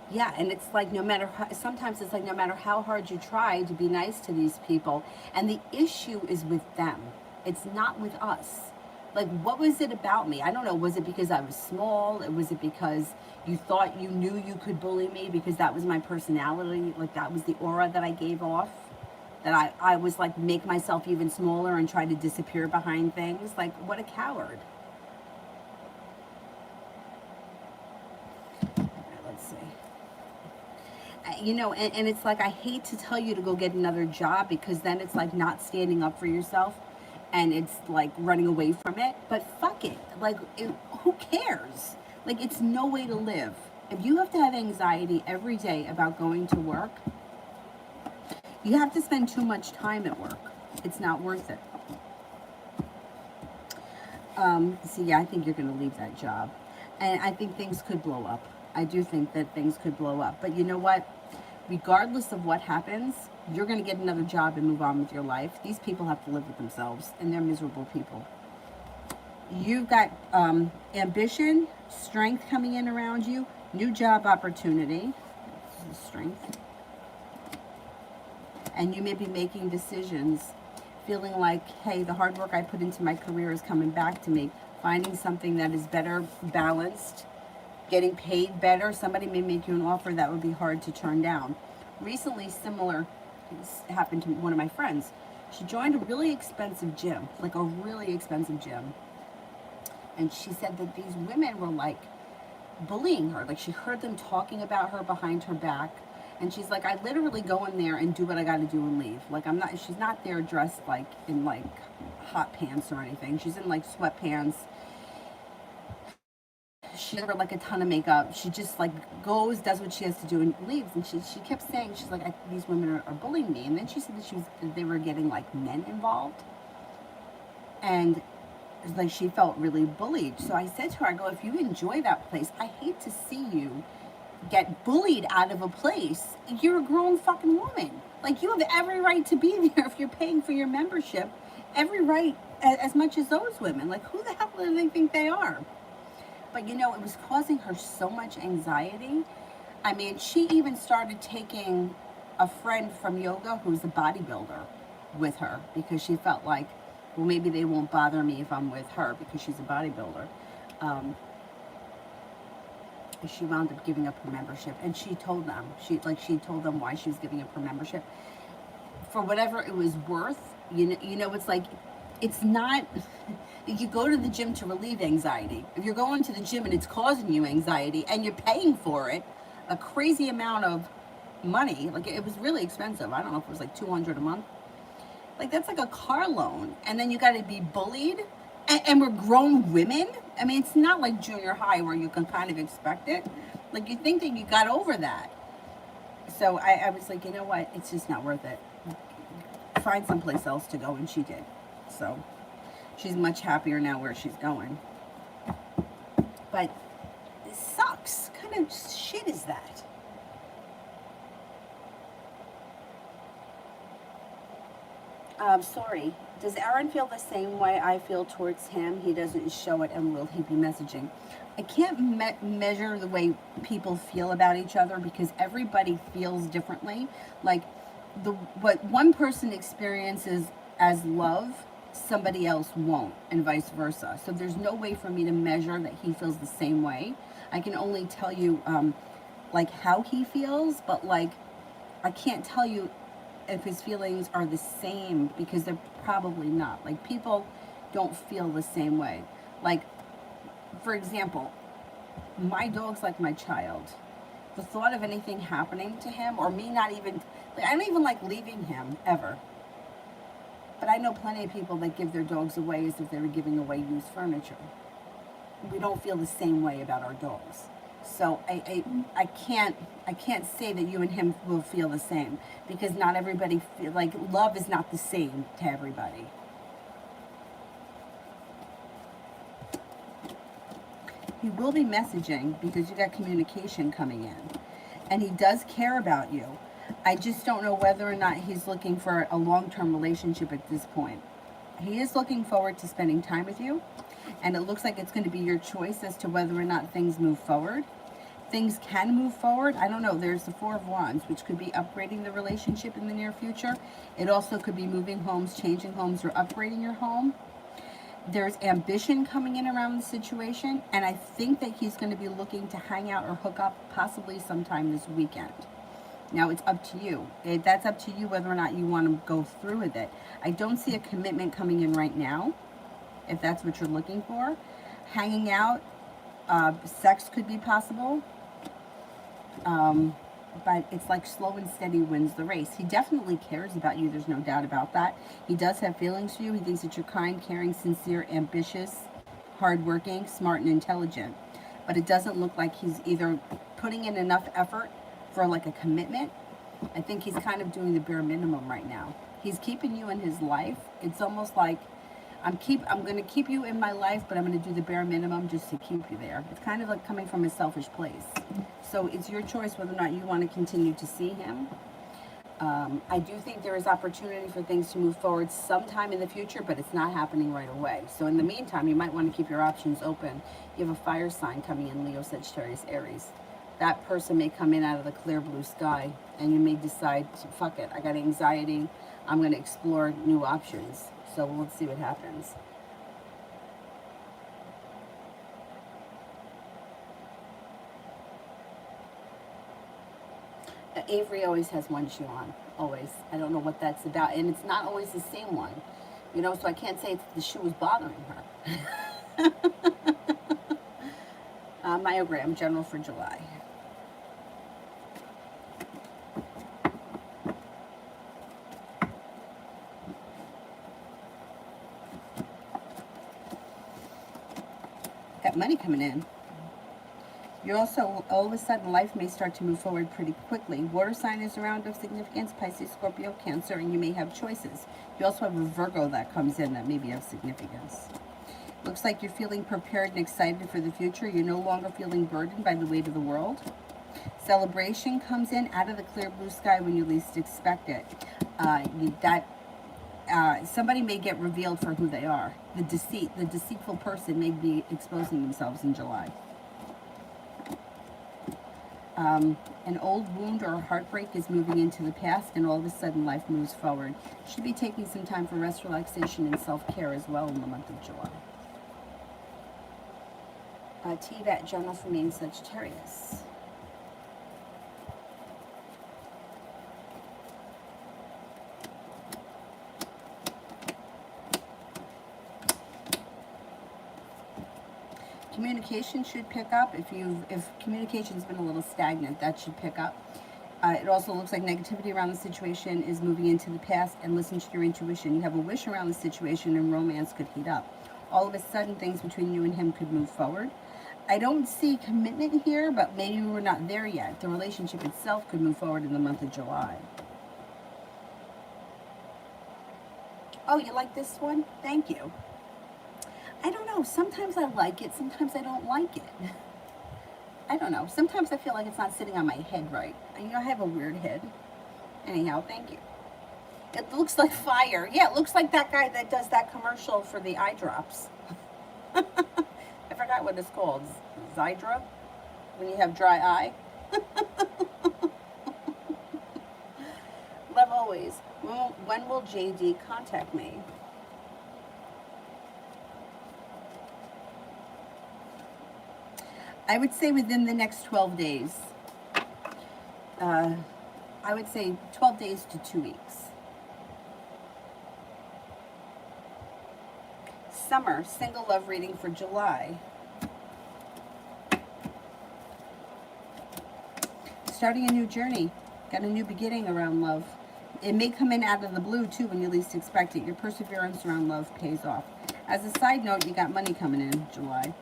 Yeah, and it's sometimes it's no matter how hard you try to be nice to these people, and the issue is with them. It's not with us. What was it about me? I don't know. Was it because I was small? Was it because you thought you knew you could bully me because that was my personality? That was the aura that I gave off? That I was make myself even smaller and try to disappear behind things? What a coward. All right, let's see. And it's I hate to tell you to go get another job, because then it's not standing up for yourself, and it's running away from it. But fuck it. Who cares? It's no way to live. If you have to have anxiety every day about going to work, you have to spend too much time at work. It's not worth it. Yeah, I think you're going to leave that job. And I think things could blow up. I do think that things could blow up. But you know what? Regardless of what happens, you're going to get another job and move on with your life. These people have to live with themselves, and they're miserable people. You've got ambition, strength coming in around you, new job opportunity, strength. And you may be making decisions, feeling like, hey, the hard work I put into my career is coming back to me. Finding something that is better balanced, getting paid better. Somebody may make you an offer that would be hard to turn down. Recently, similar happened to one of my friends. She joined a really expensive gym, like a really expensive gym. And she said that these women were like bullying her. Like she heard them talking about her behind her back. And she's like, I literally go in there and do what I got to do and leave. Like she's not there dressed like in like hot pants or anything. She's in like sweatpants. She never like a ton of makeup. She just like goes, does what she has to do, and leaves. And she kept saying, she's like, these women are bullying me. And then she said that they were getting like men involved, and like she felt really bullied. So I said to her, I go, if you enjoy that place, I hate to see you get bullied out of a place. You're a grown fucking woman. Like you have every right to be there if you're paying for your membership. Every right, as much as those women. Like who the hell do they think they are? But you know, it was causing her so much anxiety. I mean, she even started taking a friend from yoga who's a bodybuilder with her because she felt like, well, maybe they won't bother me if I'm with her because she's a bodybuilder. She wound up giving up her membership, and she told them, she told them why she was giving up her membership. For whatever it was worth, you know, it's like, it's not, you go to the gym to relieve anxiety. If you're going to the gym and it's causing you anxiety and you're paying for it, a crazy amount of money, like it was really expensive. I don't know if it was like $200 a month. Like that's like a car loan. And then you got to be bullied, and we're grown women. I mean, it's not like junior high where you can kind of expect it. Like you think that you got over that. So I was like, you know what? It's just not worth it. Find someplace else to go, and she did. So she's much happier now where she's going. But it sucks. What kind of shit is that? Sorry. Does Aaron feel the same way I feel towards him? He doesn't show it, and will he be messaging? I can't measure the way people feel about each other because everybody feels differently. Like what one person experiences as love, somebody else won't, and vice versa. So there's no way for me to measure that he feels the same way. I can only tell you like how he feels, but like I can't tell you if his feelings are the same because they're probably not. Like people don't feel the same way. Like for example, my dog's like my child. The thought of anything happening to him, or me not even, like, I don't even like leaving him ever. But I know plenty of people that give their dogs away as if they were giving away used furniture. We don't feel the same way about our dogs. So I can't say that you and him will feel the same because not everybody feel like love is not the same to everybody. He will be messaging because you got communication coming in, and he does care about you. I just don't know whether or not he's looking for a long-term relationship at this point. He is looking forward to spending time with you, and it looks like it's going to be your choice as to whether or not things move forward. Things can move forward. I don't know. There's the Four of Wands, which could be upgrading the relationship in the near future. It also could be moving homes, changing homes, or upgrading your home. There's ambition coming in around the situation, and I think that he's going to be looking to hang out or hook up possibly sometime this weekend. Now, it's up to you. That's up to you whether or not you want to go through with it. I don't see a commitment coming in right now, if that's what you're looking for. Hanging out, sex could be possible, but it's like slow and steady wins the race. He definitely cares about you. There's no doubt about that. He does have feelings for you. He thinks that you're kind, caring, sincere, ambitious, hardworking, smart, and intelligent. But it doesn't look like he's either putting in enough effort for like a commitment. I think he's kind of doing the bare minimum right now. He's keeping you in his life. It's almost like I'm going to keep you in my life, but I'm going to do the bare minimum just to keep you there. It's kind of like coming from a selfish place. So it's your choice whether or not you want to continue to see him. I do think there is opportunity for things to move forward sometime in the future, but it's not happening right away. So in the meantime, you might want to keep your options open. You have a fire sign coming in, Leo, Sagittarius, Aries. That person may come in out of the clear blue sky, and you may decide, fuck it, I got anxiety, I'm going to explore new options. So let's see what happens. Avery always has one shoe on, always. I don't know what that's about, and it's not always the same one, you know, so I can't say the shoe was bothering her. Myogram, general for July. Got money coming in. You're also, all of a sudden, life may start to move forward pretty quickly. Water sign is around of significance, Pisces, Scorpio, Cancer, and you may have choices. You also have a Virgo that comes in that may be of significance. Looks like you're feeling prepared and excited for the future. You're no longer feeling burdened by the weight of the world. Celebration comes in out of the clear blue sky when you least expect it. Somebody may get revealed for who they are. The deceitful person may be exposing themselves in July. An old wound or heartbreak is moving into the past, and all of a sudden life moves forward. You should be taking some time for rest, relaxation, and self-care as well in the month of July. TVAT, general for me, Sagittarius. Communication should pick up. If communication's been a little stagnant, that should pick up. It also looks like negativity around the situation is moving into the past, and listen to your intuition. You have a wish around the situation, and romance could heat up. All of a sudden, things between you and him could move forward. I don't see commitment here, but maybe we're not there yet. The relationship itself could move forward in the month of July. Oh, you like this one? Thank you. I don't know. Sometimes I like it. Sometimes I don't like it. I don't know. Sometimes I feel like it's not sitting on my head right. You know, I have a weird head. Anyhow, thank you. It looks like fire. Yeah, it looks like that guy that does that commercial for the eye drops. I forgot what it's called. Zydra? When you have dry eye? Love always. When will JD contact me? I would say within the next 12 days. I would say 12 days to 2 weeks. Summer, single love reading for July. Starting a new journey. Got a new beginning around love. It may come in out of the blue too when you least expect it. Your perseverance around love pays off. As a side note, you got money coming in July.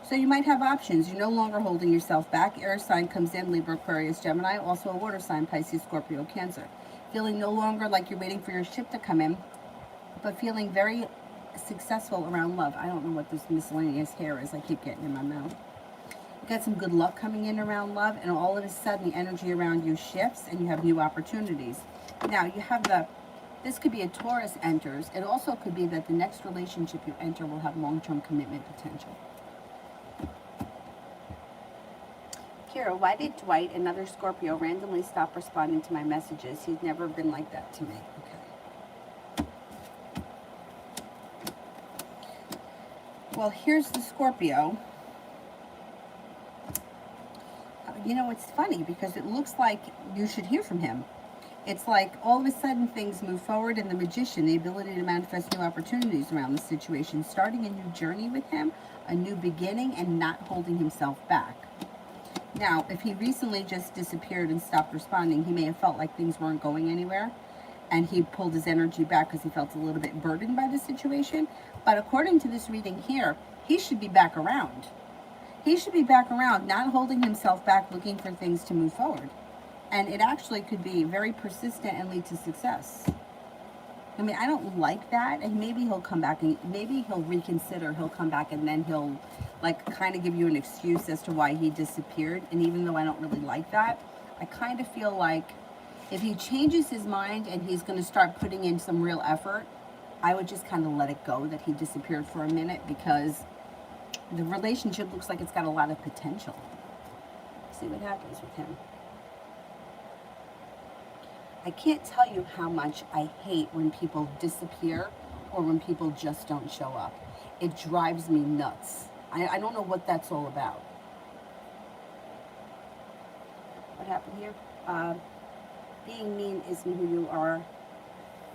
So you might have options. You're no longer holding yourself back. Air sign comes in, Libra, Aquarius, Gemini. Also a water sign, Pisces, Scorpio, Cancer. Feeling no longer like you're waiting for your ship to come in, but feeling very successful around love. I don't know what this miscellaneous hair is I keep getting in my mouth. You got some good luck coming in around love, and all of a sudden the energy around you shifts and you have new opportunities. Now you have this could be a Taurus enters. It also could be that the next relationship you enter will have long-term commitment potential. Kira, why did Dwight, another Scorpio, randomly stop responding to my messages? He's never been like that to me. Okay. Well, here's the Scorpio. You know, it's funny because it looks like you should hear from him. It's like all of a sudden things move forward, and the Magician, the ability to manifest new opportunities around the situation, starting a new journey with him, a new beginning, and not holding himself back. Now, if he recently just disappeared and stopped responding, he may have felt like things weren't going anywhere, and he pulled his energy back because he felt a little bit burdened by the situation. But according to this reading here, he should be back around. He should be back around, not holding himself back, looking for things to move forward. And it actually could be very persistent and lead to success. I mean, I don't like that, and maybe he'll come back and maybe he'll reconsider. He'll come back and then he'll like kind of give you an excuse as to why he disappeared. And even though I don't really like that, I kind of feel like if he changes his mind and he's going to start putting in some real effort, I would just kind of let it go that he disappeared for a minute, because the relationship looks like it's got a lot of potential. See what happens with him. I can't tell you how much I hate when people disappear or when people just don't show up. It drives me nuts. I don't know what that's all about. What happened here? Being mean isn't who you are,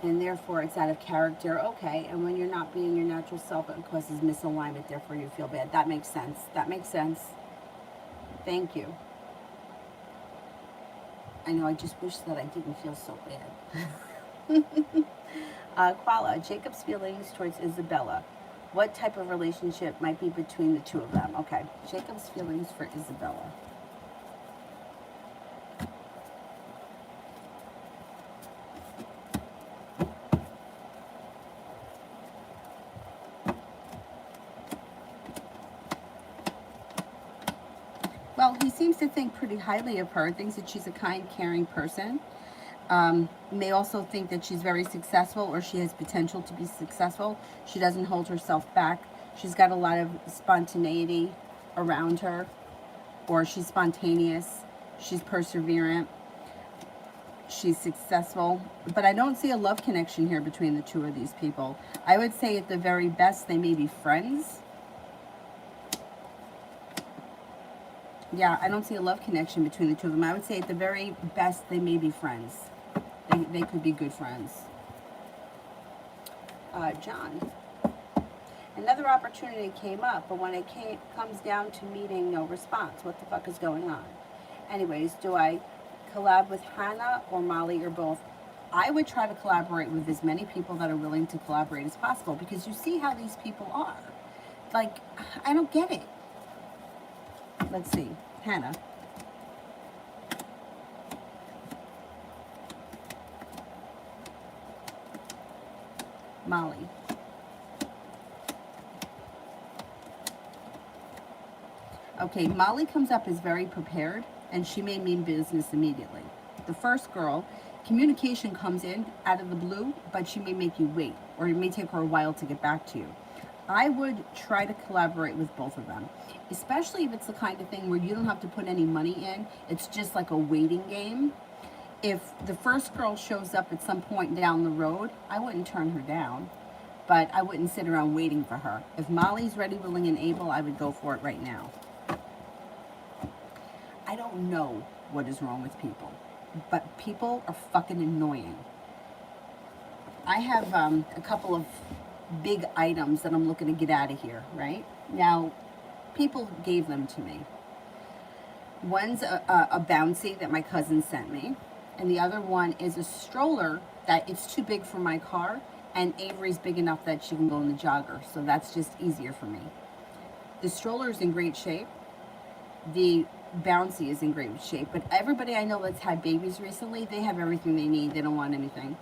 and therefore it's out of character. Okay, and when you're not being your natural self, it causes misalignment, therefore you feel bad. That makes sense. That makes sense. Thank you. I know, I just wish that I didn't feel so bad. Kuala, Jacob's feelings towards Isabella. What type of relationship might be between the two of them? Okay, Jacob's feelings for Isabella. Well, he seems to think pretty highly of her, thinks that she's a kind, caring person. May also think that she's very successful, or she has potential to be successful. She doesn't hold herself back. She's got a lot of spontaneity around her, or she's spontaneous. She's perseverant. She's successful. But I don't see a love connection here between the two of these people. I would say at the very best, they may be friends. Yeah, I don't see a love connection between the two of them. I would say at the very best, they may be friends. They could be good friends. John. Another opportunity came up, but when it comes down to meeting, no response. What the fuck is going on? Anyways, do I collab with Hannah or Molly or both? I would try to collaborate with as many people that are willing to collaborate as possible, because you see how these people are. Like, I don't get it. Let's see. Hannah. Molly. Okay, Molly comes up as very prepared, and she may mean business immediately. The first girl, communication comes in out of the blue, but she may make you wait, or it may take her a while to get back to you. I would try to collaborate with both of them, especially if it's the kind of thing where you don't have to put any money in. It's just like a waiting game. If the first girl shows up at some point down the road, I wouldn't turn her down, but I wouldn't sit around waiting for her. If Molly's ready, willing, and able, I would go for it right now. I don't know what is wrong with people, but people are fucking annoying. I have a couple of big items that I'm looking to get out of here, right? Now, people gave them to me. One's a bouncy that my cousin sent me, and the other one is a stroller that it's too big for my car, and Avery's big enough that she can go in the jogger, so that's just easier for me. The stroller is in great shape. The bouncy is in great shape, but everybody I know that's had babies recently, they have everything they need. They don't want anything.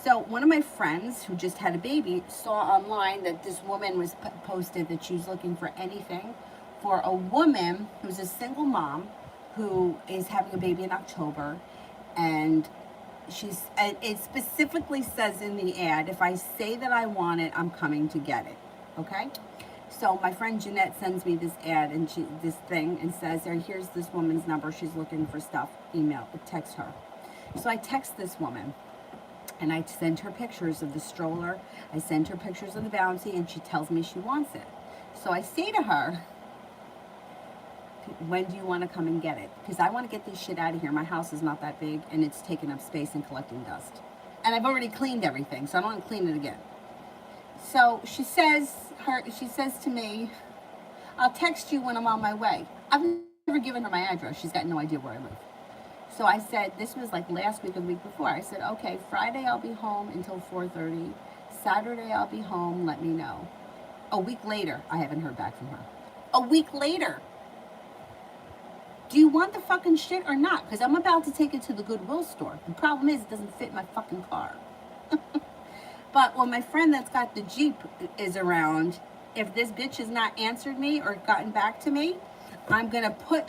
So one of my friends who just had a baby saw online that this woman was posted that she was looking for anything for a woman who's a single mom who is having a baby in October, and it specifically says in the ad, if I say that I want it, I'm coming to get it. Okay? So my friend Jeanette sends me this ad and this thing and says, here's this woman's number. She's looking for stuff. Text her. So I text this woman, and I send her pictures of the stroller. I send her pictures of the bouncy, and she tells me she wants it. So I say to her, when do you want to come and get it? Because I want to get this shit out of here. My house is not that big, and it's taking up space and collecting dust. And I've already cleaned everything, so I don't want to clean it again. So she says to me, I'll text you when I'm on my way. I've never given her my address. She's got no idea where I live. So I said, this was like last week or the week before. I said, okay, Friday I'll be home until 4:30. Saturday I'll be home, let me know. A week later, I haven't heard back from her. A week later. Do you want the fucking shit or not? Because I'm about to take it to the Goodwill store. The problem is it doesn't fit my fucking car. But when my friend that's got the Jeep is around, if this bitch has not answered me or gotten back to me, I'm gonna put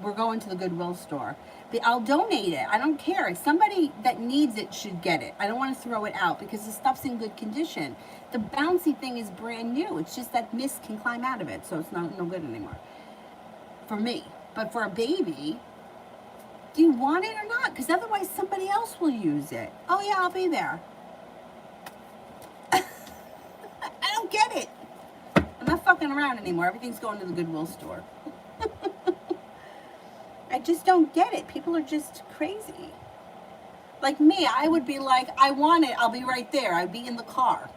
we're going to the Goodwill store. I'll donate it. I don't care. Somebody that needs it should get it. I don't want to throw it out because the stuff's in good condition. The bouncy thing is brand new. It's just that mist can climb out of it, so it's not no good anymore for me. But for a baby, do you want it or not? Because otherwise somebody else will use it. Oh yeah, I'll be there. I don't get it. I'm not fucking around anymore. Everything's going to the Goodwill store. I just don't get it. People are just crazy. Like me, I would be like, I want it. I'll be right there. I'd be in the car.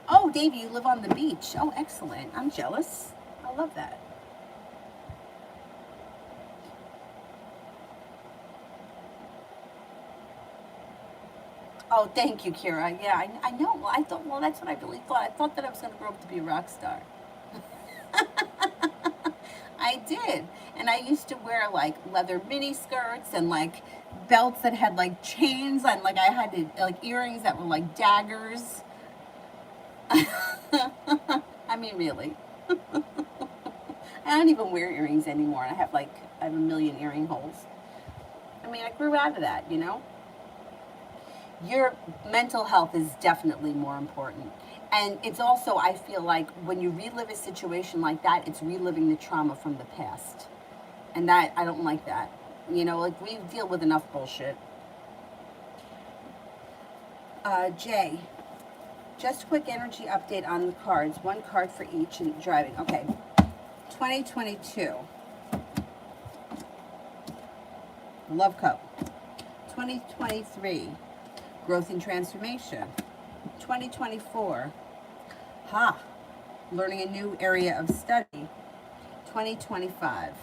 Oh, Davey, you live on the beach. Oh, excellent. I'm jealous. I love that. Oh, thank you, Kira. Yeah, I know. Well, I thought, well, that's what I really thought. I thought that I was going to grow up to be a rock star. I did. And I used to wear like leather mini skirts and like belts that had like chains and like I had to, like earrings that were like daggers. I mean, really. I don't even wear earrings anymore. I have a million earring holes. I mean, I grew out of that, you know? Your mental health is definitely more important. And it's also, I feel like when you relive a situation like that, it's reliving the trauma from the past. And that, I don't like that. You know, like we deal with enough bullshit. Jay, just a quick energy update on the cards. One card for each and driving. Okay. 2022. Love cup. 2023. Growth and transformation. 2024. Learning a new area of study. 2025.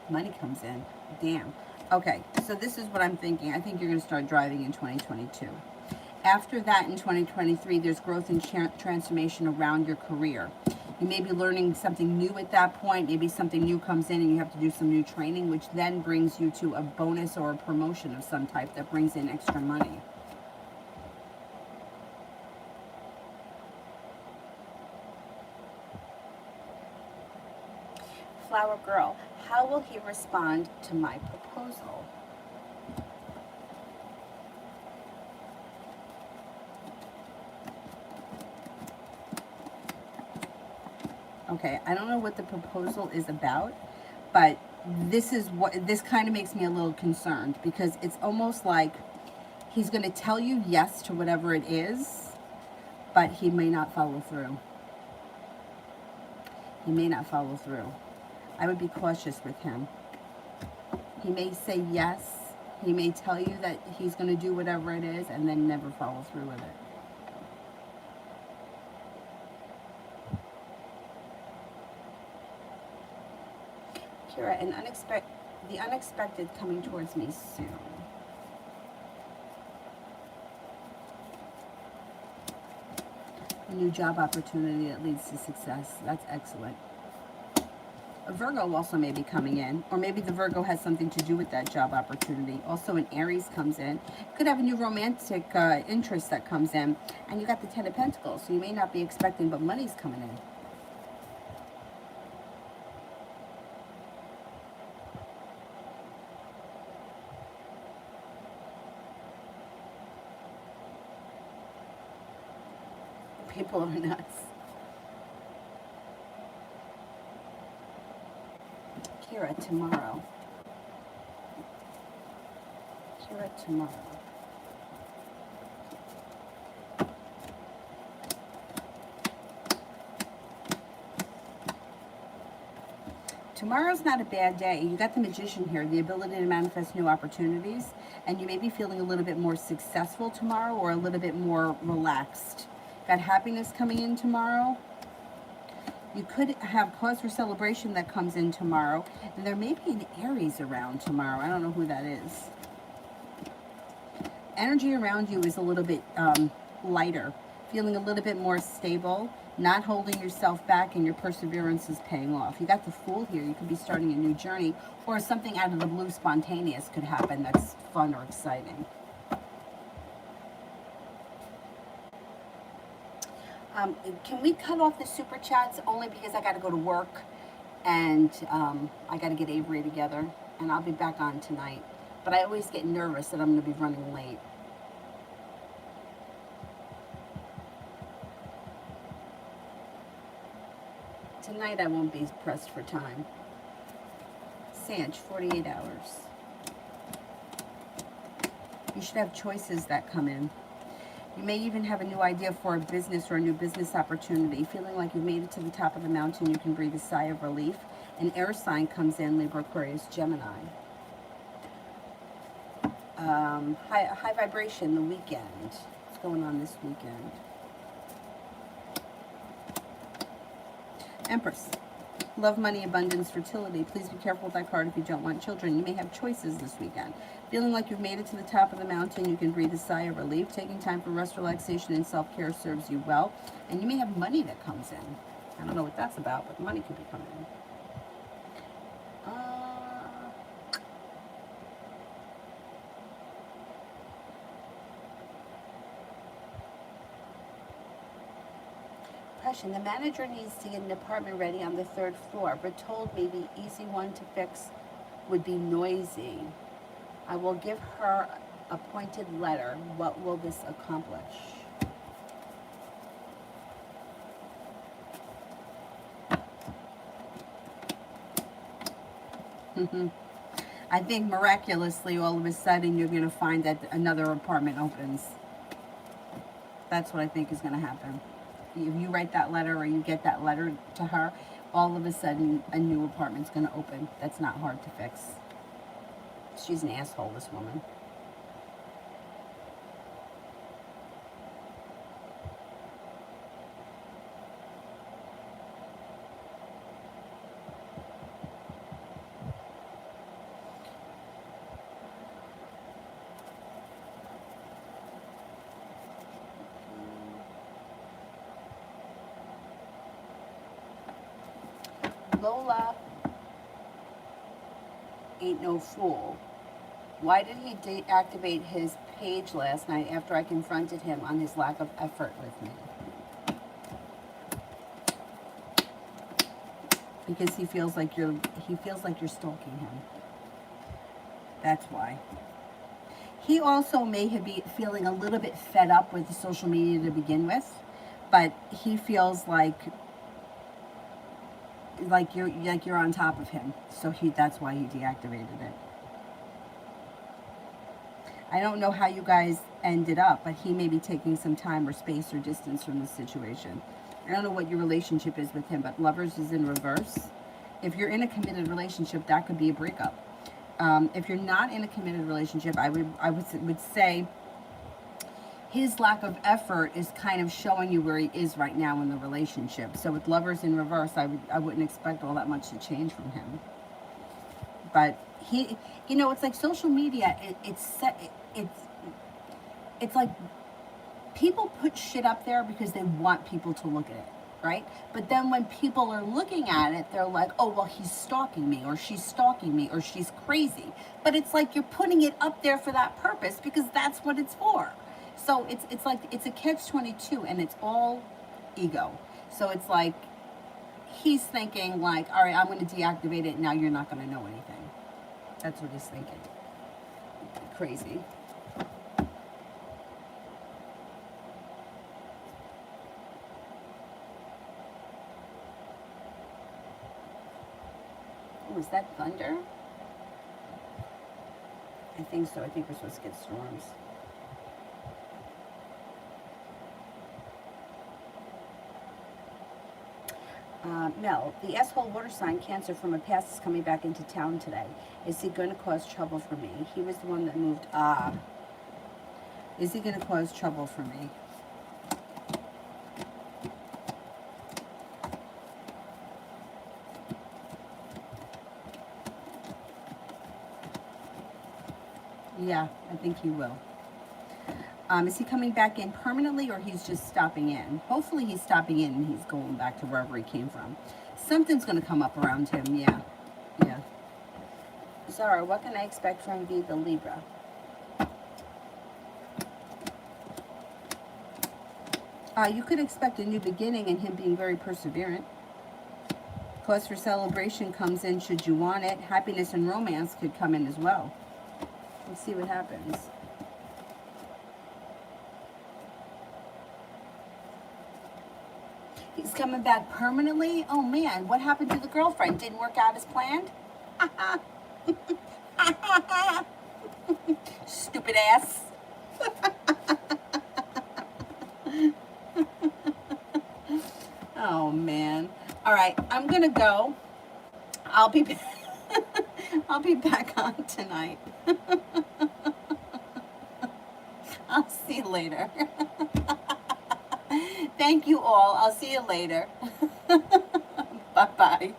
Money comes in. Damn. Okay, so this is what I'm thinking. I think you're going to start driving in 2022. After that, in 2023, there's growth and transformation around your career. You may be learning something new at that point. Maybe something new comes in and you have to do some new training, which then brings you to a bonus or a promotion of some type that brings in extra money. Flower Girl, how will he respond to my proposal? Okay, I don't know what the proposal is about, but this kind of makes me a little concerned because it's almost like he's going to tell you yes to whatever it is, but he may not follow through. He may not follow through. I would be cautious with him. He may say yes. He may tell you that he's going to do whatever it is and then never follow through with it. Kira, the unexpected coming towards me soon. A new job opportunity that leads to success. That's excellent. A Virgo also may be coming in, or maybe the Virgo has something to do with that job opportunity. Also, an Aries comes in. Could have a new romantic interest that comes in, and you got the Ten of Pentacles, so you may not be expecting, but money's coming in. People are nuts. Kira, tomorrow. Kira, tomorrow. Tomorrow's not a bad day. You got the Magician here, the ability to manifest new opportunities, and you may be feeling a little bit more successful tomorrow or a little bit more relaxed. Got happiness coming in tomorrow. You could have cause for celebration that comes in tomorrow. And there may be an Aries around tomorrow. I don't know who that is. Energy around you is a little bit lighter. Feeling a little bit more stable. not holding yourself back, and your perseverance is paying off. You got the Fool here. You could be starting a new journey, or something out of the blue spontaneous could happen that's fun or exciting. Can we cut off the super chats, only because I got to go to work, and I got to get Avery together, and I'll be back on tonight. But I always get nervous that I'm going to be running late. Tonight I won't be pressed for time. Sanch, 48 hours. You should have choices that come in. You may even have a new idea for a business or a new business opportunity. Feeling like you've made it to the top of the mountain, you can breathe a sigh of relief. An air sign comes in, Libra, Aquarius, Gemini. High vibration, the weekend. What's going on this weekend? Empress. Love, money, abundance, fertility. Please be careful with that card if you don't want children. You may have choices this weekend. Feeling like you've made it to the top of the mountain, you can breathe a sigh of relief. Taking time for rest, relaxation, and self-care serves you well. And you may have money that comes in. I don't know what that's about, but money could be coming in. The manager needs to get an apartment ready on the 3rd floor, but told me the easy one to fix would be noisy. I will give her a pointed letter. What will this accomplish? I think miraculously, all of a sudden, you're going to find that another apartment opens. That's what I think is going to happen. If you write that letter or you get that letter to her, all of a sudden a new apartment's going to open. That's not hard to fix. She's an asshole, this woman. Lola ain't no fool. Why did he deactivate his page last night after I confronted him on his lack of effort with me? Because he feels like you're stalking him. That's why. He also may be feeling a little bit fed up with the social media to begin with, but he feels like you're on top of him. So that's why he deactivated it. I don't know how you guys ended up, but he may be taking some time or space or distance from this situation. I don't know what your relationship is with him, but Lovers is in reverse. If you're in a committed relationship, that could be a breakup. If you're not in a committed relationship, I would say his lack of effort is kind of showing you where he is right now in the relationship. So with Lovers in reverse, I wouldn't expect all that much to change from him. But he, it's like social media. It's like people put shit up there because they want people to look at it, right? But then when people are looking at it, they're like, oh, well, he's stalking me, or she's stalking me, or she's crazy. But it's like you're putting it up there for that purpose because that's what it's for. So it's like it's a catch-22, and it's all ego. So it's like he's thinking like, all right, I'm going to deactivate it. Now you're not going to know anything. That's what he's thinking. Crazy. Oh, is that thunder? I think so. I think we're supposed to get storms. Mel, the S-hole water sign, Cancer, from a past is coming back into town today. Is he going to cause trouble for me? He was the one that moved. Is he going to cause trouble for me? Yeah, I think he will. Is he coming back in permanently, or he's just stopping in? Hopefully he's stopping in and he's going back to wherever he came from. Something's going to come up around him. Yeah. Yeah. Zara, what can I expect from V the Libra? You could expect a new beginning and him being very perseverant. Cause for celebration comes in should you want it. Happiness and romance could come in as well. Let's see what happens. He's coming back permanently? Oh man, what happened to the girlfriend? Didn't work out as planned? Stupid ass. Oh man. All right, I'm gonna go. I'll be I'll be back on tonight. I'll see you later. Thank you all. I'll see you later. Bye-bye.